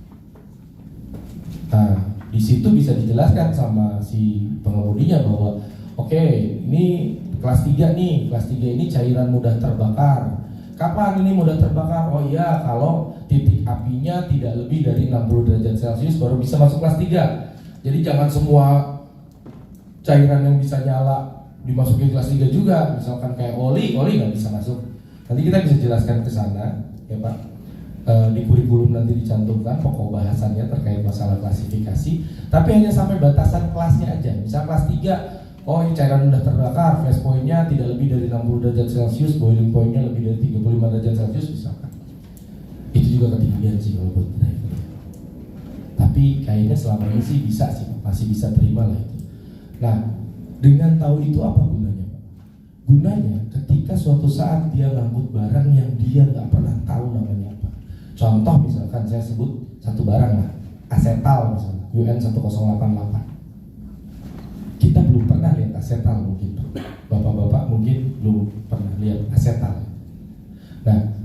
Nah, di situ bisa dijelaskan sama si pengemudinya bahwa oke, ini kelas 3 nih, kelas 3 ini cairan mudah terbakar. Kapan ini mudah terbakar? Oh iya, kalau titik apinya tidak lebih dari 60 derajat Celcius baru bisa masuk kelas 3. Jadi jangan semua cairan yang bisa nyala dimasukin kelas 3 juga. Misalkan kayak oli nggak bisa masuk. Nanti kita bisa jelaskan ke sana, ya Pak. Di kurikulum nanti dicantumkan pokok bahasannya terkait masalah klasifikasi, tapi hanya sampai batasan kelasnya aja. Misal kelas 3, oh ini cairan mudah terbakar, flash point-nya tidak lebih dari 60 derajat Celcius, boiling point-nya lebih dari 35 derajat Celcius misalkan. Itu juga ketinggian sih kalau buat driver. Tapi kayaknya selama ini sih bisa sih, masih bisa terima lah itu. Nah, dengan tahu itu apa gunanya, Pak? Gunanya ketika suatu saat dia ngangkut barang yang dia nggak pernah tahu namanya apa. Contoh misalkan saya sebut satu barang lah, asetal misalnya, UN 1088. Kita belum pernah lihat asetal mungkin, bapak-bapak mungkin belum pernah lihat asetal. Nah,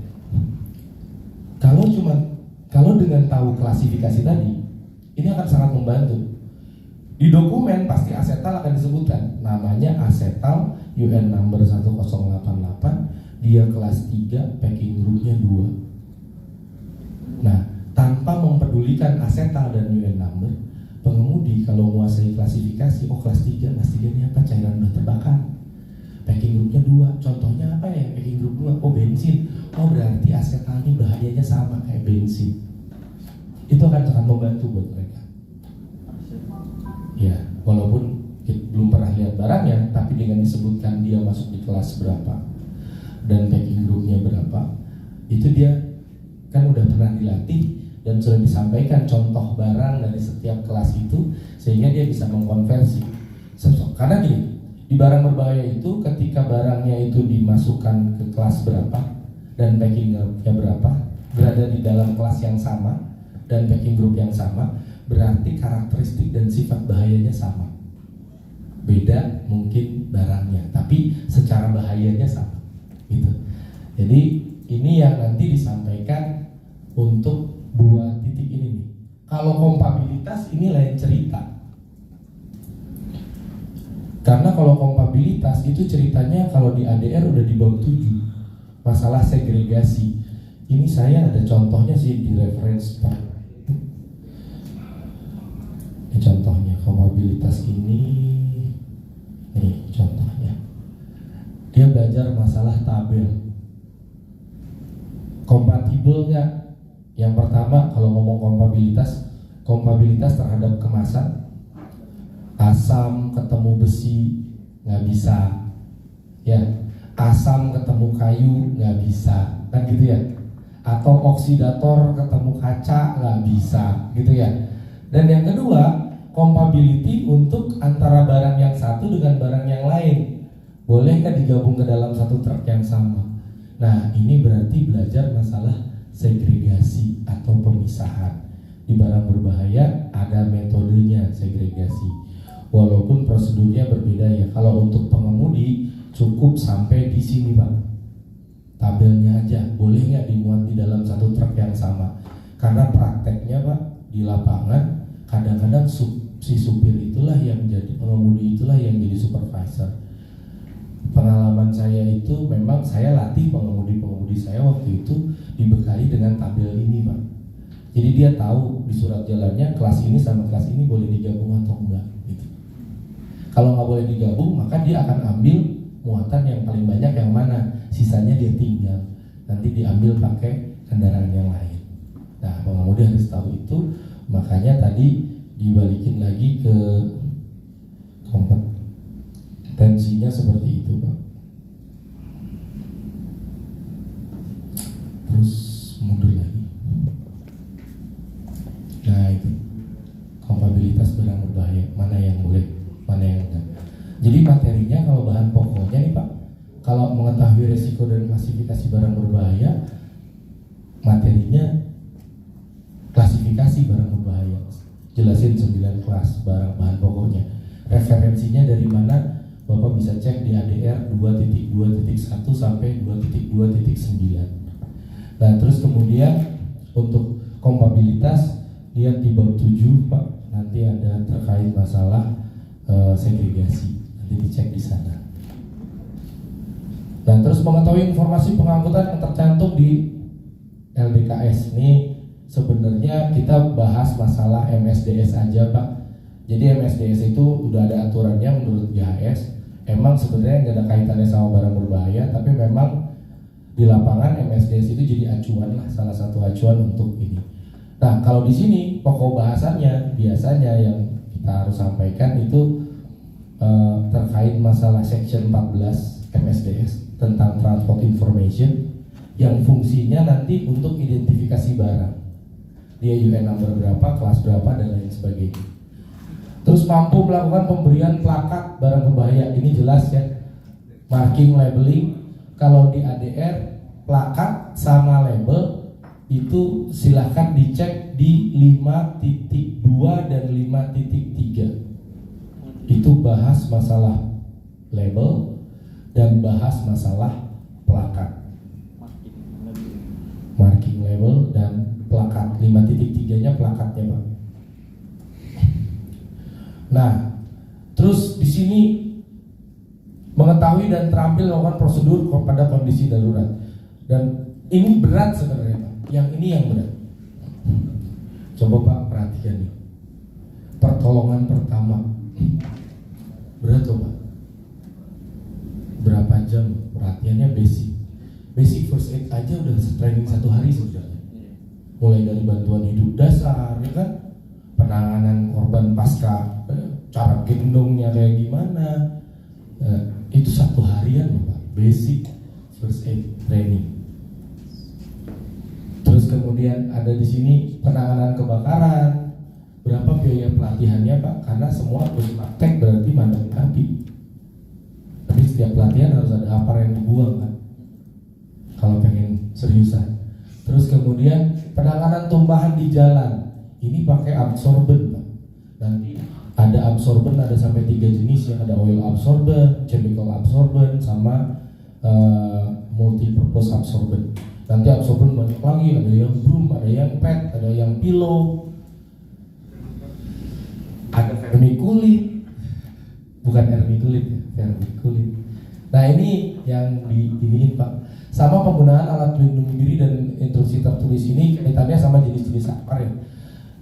kalau dengan tahu klasifikasi tadi, ini akan sangat membantu. Di dokumen pasti asetal akan disebutkan, namanya asetal UN number 1088, dia kelas 3, packing groupnya 2. Nah, tanpa mempedulikan asetal dan UN number, pengemudi kalau menguasai klasifikasi, oh kelas 3 ini apa? Cairan mudah terbakar. Packing groupnya 2, contohnya apa ya? Packing group 2, oh bensin. Oh berarti asetal ini bahayanya sama kayak bensin. Itu akan sangat membantu buat mereka. Ya, walaupun belum pernah lihat barangnya, tapi dengan disebutkan dia masuk di kelas berapa dan packing groupnya berapa, itu dia kan udah pernah dilatih dan sudah disampaikan contoh barang dari setiap kelas itu, sehingga dia bisa mengkonversi. Karena gini, di barang berbahaya itu ketika barangnya itu dimasukkan ke kelas berapa dan packingnya berapa, berada di dalam kelas yang sama dan packing group yang sama, berarti karakteristik dan sifat bahayanya sama. Beda mungkin barangnya, tapi secara bahayanya sama gitu. Jadi ini yang nanti disampaikan untuk buat titik ini nih. Kalau kompabilitas ini lain cerita. Karena kalau kompabilitas itu ceritanya kalau di ADR udah di bab 7. Masalah segregasi. Ini saya ada contohnya sih di reference Pak. Ini contohnya kompabilitas ini. Nih contohnya. Dia belajar masalah tabel. Kompatibel nggak? Yang pertama kalau ngomong kompabilitas terhadap kemasan, asam ketemu besi nggak bisa, ya. Asam ketemu kayu nggak bisa, kan gitu ya. Atau oksidator ketemu kaca nggak bisa, gitu ya. Dan yang kedua, compatibility untuk antara barang yang satu dengan barang yang lain. Boleh nggak digabung ke dalam satu truk yang sama? Nah, ini berarti belajar masalah segregasi atau pemisahan. Di barang berbahaya ada metodenya segregasi. Walaupun prosedurnya berbeda ya. Kalau untuk pengemudi cukup sampai di sini Pak. Tabelnya aja. Boleh nggak dimuat di dalam satu truk yang sama? Karena prakteknya Pak di lapangan kadang-kadang si supir itulah yang jadi pengemudi, itulah yang jadi supervisor. Pengalaman saya itu memang saya latih pengemudi saya waktu itu dibekali dengan tabel ini Pak. Jadi dia tahu di surat jalannya kelas ini sama kelas ini boleh digabung atau enggak gitu. Kalau nggak boleh digabung maka dia akan ambil muatan yang paling banyak yang mana, sisanya dia tinggal. Nanti diambil pakai kendaraan yang lain. Nah, pengemudi harus tahu itu. Makanya tadi dibalikin lagi ke kompetensinya seperti itu Pak. Terus mundur lagi. Nah itu kompatibilitas barang berbahaya, mana yang boleh, mana yang enggak. Jadi materinya kalau bahan pokoknya nih Pak, kalau mengetahui resiko dan klasifikasi barang berbahaya, materinya klasifikasi barang berbahaya. Jelasin 9 kelas barang bahan pokoknya. Referensinya dari mana? Bapak bisa cek di ADR 2.2.1 sampai 2.2.9. Nah, terus kemudian untuk kompatibilitas lihat di bab 7 Pak, nanti ada terkait masalah segregasi. Nanti dicek di sana. Dan terus mengetahui informasi pengangkutan yang tercantum di LDKS. Ini sebenarnya kita bahas masalah MSDS aja Pak. Jadi MSDS itu udah ada aturannya menurut GHS. Emang sebenarnya nggak ada kaitannya sama barang berbahaya, tapi memang di lapangan MSDS itu jadi acuan lah, salah satu acuan untuk ini. Nah, kalau di sini pokok bahasannya biasanya yang kita harus sampaikan itu terkait masalah section 14 MSDS tentang transport information yang fungsinya nanti untuk identifikasi barang. Dia UN number berapa, kelas berapa dan lain sebagainya. Terus mampu melakukan pemberian plakat barang berbahaya. Ini jelas ya. Marking, labeling. Kalau di ADR plakat sama label itu silahkan dicek di 5.2 dan 5.3. Itu bahas masalah label dan bahas masalah plakat. Marking, label dan plakat. 5.3-nya plakatnya Pak. Nah, terus di sini mengetahui dan terampil melakukan prosedur pada kondisi darurat. Dan ini berat sebenarnya Pak. Yang ini yang berat. Coba Pak perhatikan nih. Pertolongan pertama. Berat loh Pak. Berapa jam? Perhatiannya basic. Basic first aid aja udah training 1 hari sebenarnya. Mulai dari bantuan hidup dasar, ya kan? Penanganan korban pasca, cara gendongnya kayak gimana, itu 1 harian loh Pak. Basic first aid training. Terus kemudian ada di sini penanganan kebakaran. Berapa biaya pelatihannya Pak? Karena semua harus praktek berarti mandang api. Tapi setiap pelatihan harus ada apa yang dibuang kan? Kalau pengen seriusan. Terus kemudian penanganan tumpahan di jalan. Ini pakai absorben Pak. Nanti ada absorben ada sampai 3 jenis ya. Ada oil absorben, chemical absorben, sama multipurpose absorben. Nanti absorben banyak lagi, ada yang broom, ada yang pad, ada yang pillow, ada vermiculit, bukan vermiculit ya, vermiculit. Nah ini yang diiniin Pak. Sama penggunaan alat pelindung diri dan instruksi tertulis ini kaitannya sama jenis-jenis apa ya.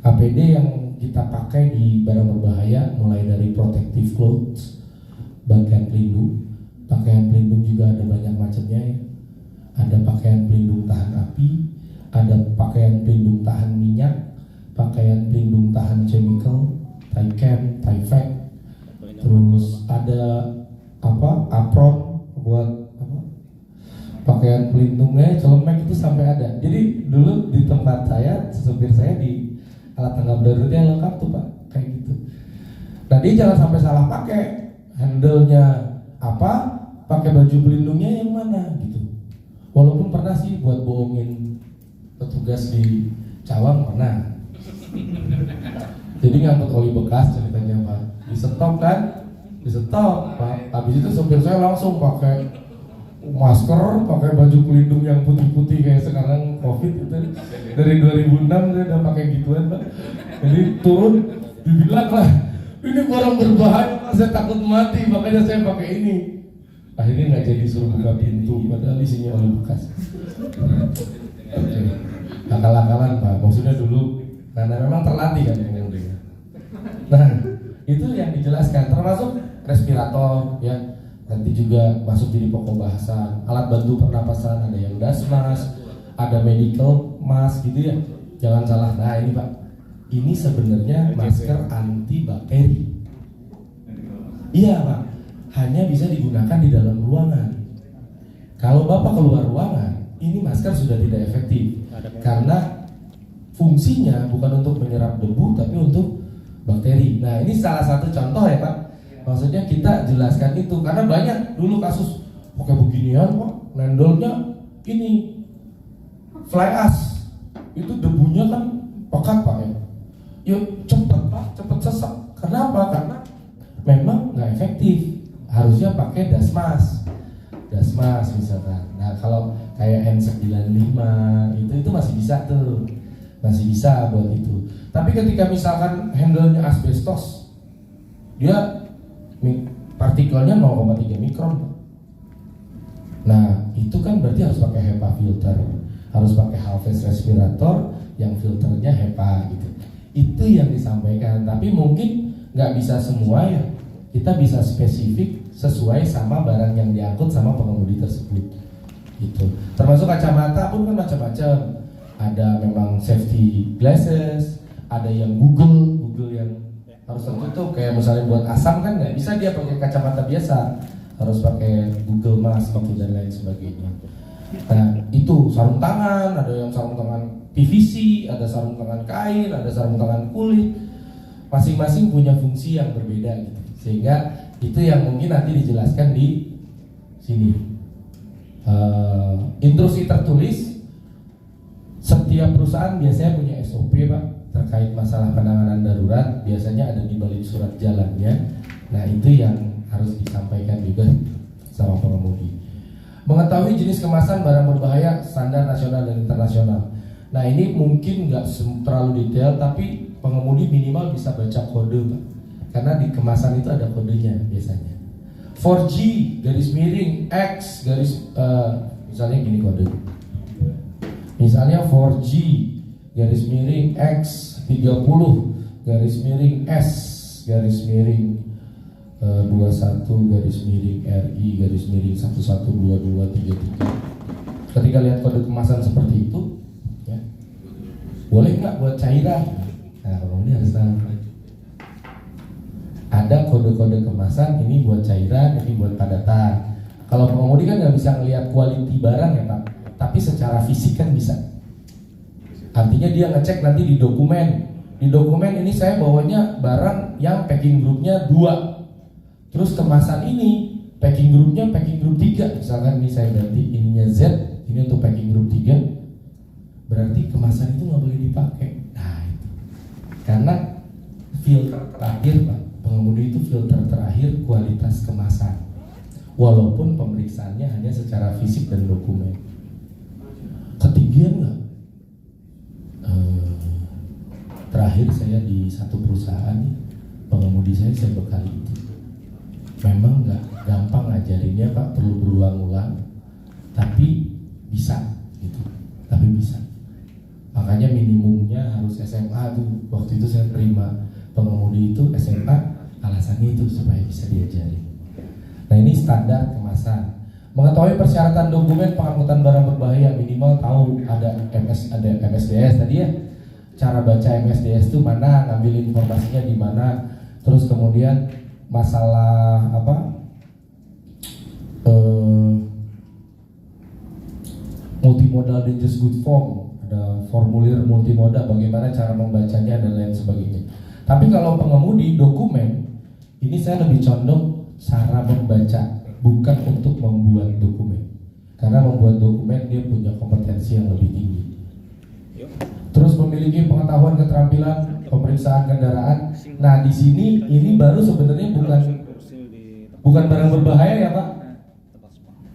APD yang kita pakai di barang berbahaya mulai dari protective clothes, pakaian pelindung. Pakaian pelindung juga ada banyak macamnya ya. Ada pakaian pelindung tahan api, ada pakaian pelindung tahan minyak, pakaian pelindung tahan chemical, Tycam, Tyvek. Terus ada apron buat pakaian pelindungnya, celemek itu sampai ada. Jadi dulu di tempat saya, supir saya di alat tanggap daruratnya lengkap tuh Pak, kayak gitu. Nah dia jangan sampai salah pakai handle-nya apa, pakai baju pelindungnya yang mana gitu. Walaupun pernah sih buat bohongin petugas di Cawang pernah. Jadi ngangkut oli bekas ceritanya Pak, di stop kan, di stop Pak. Habis itu sopir saya langsung pakai masker, pakai baju pelindung yang putih-putih kayak sekarang COVID itu. Dari 2006 saya udah pakai gituan Pak. Jadi turun dibilang lah, ini barang berbahaya Pak, saya takut mati makanya saya pakai ini. Akhirnya nggak jadi suruh buka pintu, padahal isinya oli bekas. Oke. Akal-akalan Pak, maksudnya dulu karena memang terlatih kan pengemudinya. Nah itu yang dijelaskan, termasuk respirator ya, nanti juga masuk jadi pokok bahasan. Alat bantu pernapasan ada yang dasmas, ada medical mask gitu ya, jangan salah. Nah ini Pak, ini sebenarnya masker antibakteri. Iya Pak, hanya bisa digunakan di dalam ruangan. Kalau Bapak keluar ruangan, ini masker sudah tidak efektif karena fungsinya bukan untuk menyerap debu tapi untuk bakteri. Nah ini salah satu contoh ya Pak. Maksudnya kita jelaskan itu karena banyak dulu kasus pakai beginian Pak, nendolnya ini fly ash, itu debunya kan pekat Pak ya. Yuk cepet Pak, cepet sesak. Kenapa? Karena memang nggak efektif. Harusnya pakai dasmas misalkan. Nah kalau kayak N95 itu masih bisa tuh, masih bisa buat itu. Tapi ketika misalkan handle-nya asbestos, dia partikelnya 0,3 mikron. Nah itu kan berarti harus pakai HEPA filter, harus pakai half-phase respirator yang filternya HEPA gitu. Itu yang disampaikan. Tapi mungkin nggak bisa semua ya. Kita bisa spesifik sesuai sama barang yang diangkut sama pengemudi tersebut gitu. Termasuk kacamata pun kan macam-macam. Ada memang safety glasses, ada yang Google yang harus tertutup, kayak misalnya buat asam kan nggak bisa dia pakai kacamata biasa, harus pakai Google Mask gitu dan lain sebagainya. Nah itu sarung tangan, ada yang sarung tangan PVC, ada sarung tangan kain, ada sarung tangan kulit, masing-masing punya fungsi yang berbeda gitu. Sehingga itu yang mungkin nanti dijelaskan di sini. Instruksi tertulis, setiap perusahaan biasanya punya SOP Pak terkait masalah penanganan darurat, biasanya ada di balik surat jalannya. Nah itu yang harus disampaikan juga sama pengemudi. Mengetahui jenis kemasan barang berbahaya standar nasional dan internasional. Nah ini mungkin nggak terlalu detail, tapi pengemudi minimal bisa baca kode Pak. Karena di kemasan itu ada kodenya biasanya. 4G garis miring X garis misalnya gini kode. Misalnya 4G garis miring X 30 garis miring S garis miring 21 garis miring RI garis miring 112233. Ketika lihat kode kemasan seperti itu, ya, boleh nggak buat cairan? Nah kalau ini harus tahu. Ada kode-kode kemasan, ini buat cairan, ini buat padatan. Kalau pengemudi kan nggak bisa ngelihat quality barang ya Pak, tapi secara fisik kan bisa. Artinya dia ngecek nanti di dokumen. Di dokumen ini saya bawanya barang yang packing groupnya 2. Terus kemasan ini packing groupnya packing group 3. Misalkan ini saya ganti ininya Z, ini untuk packing group 3. Berarti kemasan itu nggak boleh dipakai. Nah itu karena filter terakhir Pak, pengemudi itu filter terakhir kualitas kemasan. Walaupun pemeriksaannya hanya secara fisik dan dokumen. Ketinggian nggak? Terakhir saya di satu perusahaan, pengemudi saya bekali itu. Memang nggak gampang ngajarinnya Pak, perlu berulang-ulang. Tapi bisa gitu. Tapi bisa. Makanya minimumnya harus SMA tuh. Waktu itu saya terima pengemudi itu SMA, alasannya itu supaya bisa diajari. Nah ini standar kemasan. Mengetahui persyaratan dokumen pengangkutan barang berbahaya, minimal tahu ada MSDS tadi ya. Cara baca MSDS itu mana, ngambil informasinya di mana. Terus kemudian masalah apa? Multimodal dangerous good form, ada formulir multimodal, bagaimana cara membacanya dan lain sebagainya. Tapi kalau pengemudi dokumen Ini saya lebih condong cara membaca, bukan untuk membuat dokumen. Karena membuat dokumen dia punya kompetensi yang lebih tinggi. Terus memiliki pengetahuan, keterampilan, pemeriksaan kendaraan. Nah di sini ini baru sebenarnya bukan barang berbahaya ya Pak.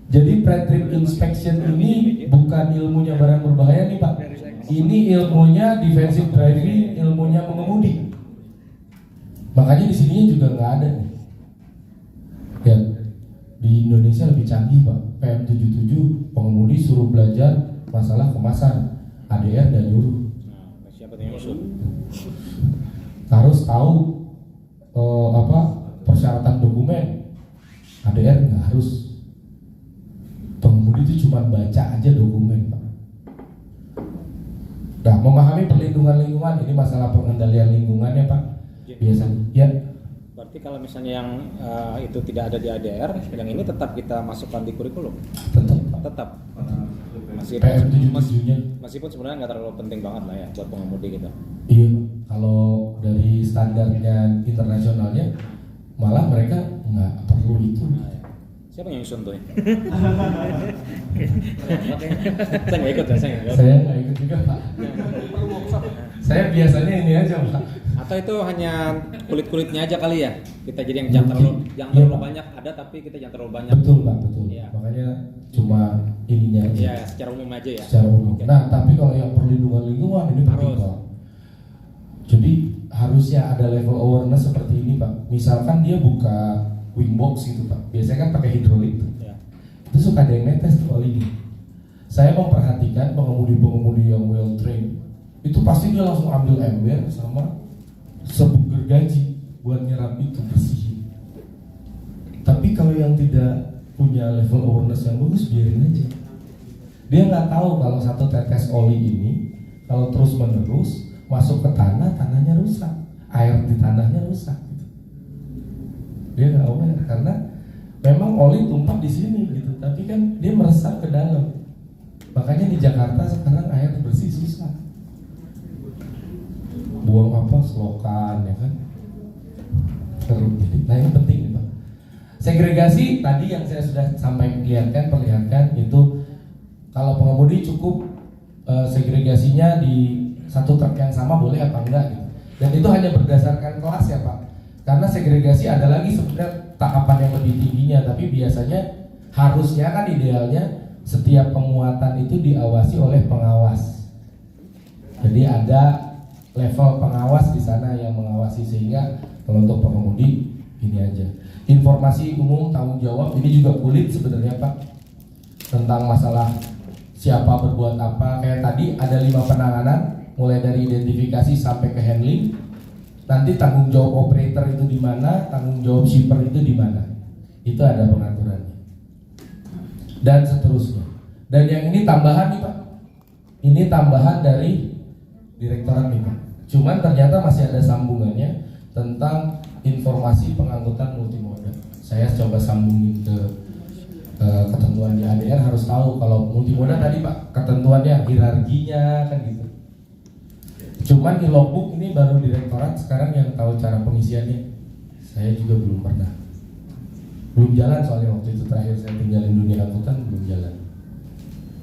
Jadi pre-trip inspection ini bukan ilmunya barang berbahaya nih Pak. Ini ilmunya defensive driving, ilmunya mengemudi. Makanya di sini juga nggak ada nih. Ya, di Indonesia lebih canggih Pak. PM77 pengemudi suruh belajar masalah kemasan, ADR dan nyuruh. Harus tahu persyaratan dokumen. ADR nggak harus. Pengemudi itu cuma baca aja dokumen Pak. Nah, memahami perlindungan lingkungan, ini masalah pengendalian lingkungannya Pak. Biasanya ya. Berarti kalau misalnya yang itu tidak ada di ADR, yang ini tetap kita masukkan di kurikulum. Tetap. Meskipun sebenarnya nggak terlalu penting banget lah ya buat pengemudi gitu. Iya, kalau dari standarnya internasionalnya malah mereka nggak perlu itu. Siapa yang nyusun tuh? Saya nggak ikut ya, Saya nggak ikut juga Pak. Saya biasanya ini aja Pak. Atau itu hanya kulit-kulitnya aja kali ya? Kita jadi yang jangan terlalu banyak ada, tapi kita jangan terlalu banyak. Betul Pak, betul. Ya. Makanya cuma ininya aja. Iya, secara umum aja ya. Secara umum. Okay. Nah, tapi kalau yang perlindungan lingkungan ini penting Pak. Jadi harusnya ada level awareness seperti ini Pak. Misalkan dia buka wingbox gitu Pak. Biasanya kan pakai hidrolik tuh. Ya. Itu suka ada yang netes tuh oli. Saya memperhatikan pengemudi-pengemudi yang well trained itu pasti dia langsung ambil ember sama sebuk gergaji buat nyerap itu bersihin. Tapi kalau yang tidak punya level awareness yang bagus, biarin aja. Dia nggak tahu kalau satu tetes oli ini kalau terus menerus masuk ke tanah, tanahnya rusak, air di tanahnya rusak. Gitu. Dia nggak aware karena memang oli tumpah di sini gitu, tapi kan dia meresap ke dalam. Makanya di Jakarta sekarang air bersih susah. Buang apa selokan ya kan. Nah ini penting nih Pak. Segregasi tadi yang saya sudah perlihatkan itu kalau pengemudi cukup segregasinya di satu truk yang sama boleh apa enggak gitu. Dan itu hanya berdasarkan kelas ya Pak. Karena segregasi ada lagi sebenarnya tahapan yang lebih tingginya, tapi biasanya harusnya kan idealnya setiap pemuatan itu diawasi oleh pengawas. Jadi ada level pengawas di sana yang mengawasi, sehingga kalau untuk pengemudi ini aja. Informasi umum tanggung jawab ini juga kulit sebenarnya Pak, tentang masalah siapa berbuat apa. Kayak tadi ada 5 penanganan, mulai dari identifikasi sampai ke handling. Nanti tanggung jawab operator itu di mana, tanggung jawab shipper itu di mana. Itu ada pengaturannya. Dan seterusnya. Dan yang ini tambahan nih Pak. Ini tambahan dari direktorat nih Pak. Cuman ternyata masih ada sambungannya tentang informasi pengangkutan multimoda. Saya coba sambungin ke ketentuan di ADR, harus tahu kalau multimoda tadi Pak, ketentuannya, hierarkinya kan gitu. Cuman di logbook ini baru direktorat sekarang yang tahu cara pengisiannya. Saya juga belum pernah. Belum jalan soalnya waktu itu terakhir saya tinggalin dunia angkutan belum jalan.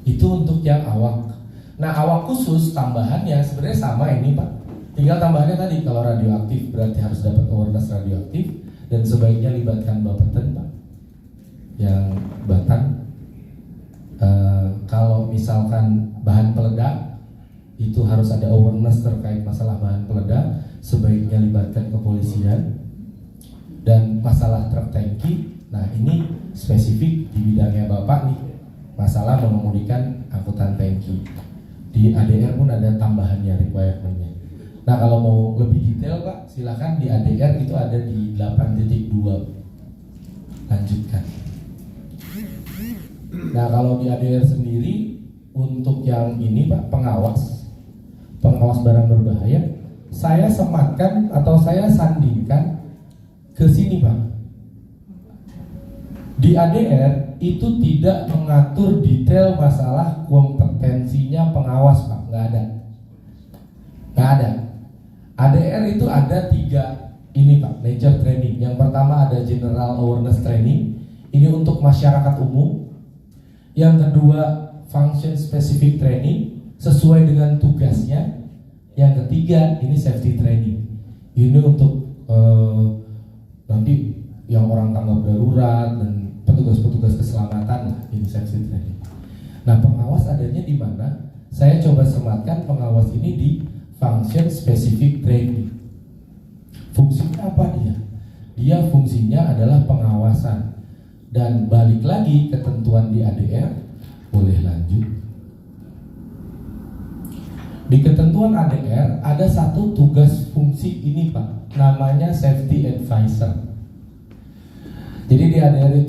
Itu untuk yang awak. Nah awak khusus tambahannya sebenarnya sama ini Pak. Tinggal tambahannya tadi kalau radioaktif berarti harus dapat awareness radioaktif dan sebaiknya libatkan Bapeten Pak. Yang Batan. Kalau misalkan bahan peledak itu harus ada awareness terkait masalah bahan peledak, sebaiknya libatkan kepolisian. Dan masalah truk tangki, nah ini spesifik di bidangnya Bapak nih, masalah mengemudikan angkutan tangki. Di ADR pun ada tambahannya requirement-nya. Nah kalau mau lebih detail Pak, silakan di ADR itu ada di 8.2. Lanjutkan. Nah kalau di ADR sendiri untuk yang ini Pak, pengawas barang berbahaya, saya sematkan atau saya sandingkan ke sini Pak. Di ADR itu tidak mengatur detail masalah kompetensinya pengawas Pak, nggak ada. ADR itu ada 3 ini Pak, nature training. Yang pertama ada general awareness training, ini untuk masyarakat umum. Yang kedua function specific training sesuai dengan tugasnya. Yang ketiga ini safety training, ini untuk nanti yang orang tanggap darurat dan petugas-petugas keselamatan lah, ini safety training. Nah, pengawas adanya di mana? Saya coba sematkan pengawas ini di function specific training. Fungsinya apa dia? Dia fungsinya adalah pengawasan. Dan balik lagi ketentuan di ADR, boleh lanjut. Di ketentuan ADR ada satu tugas fungsi ini Pak, namanya safety advisor. Jadi di ADR itu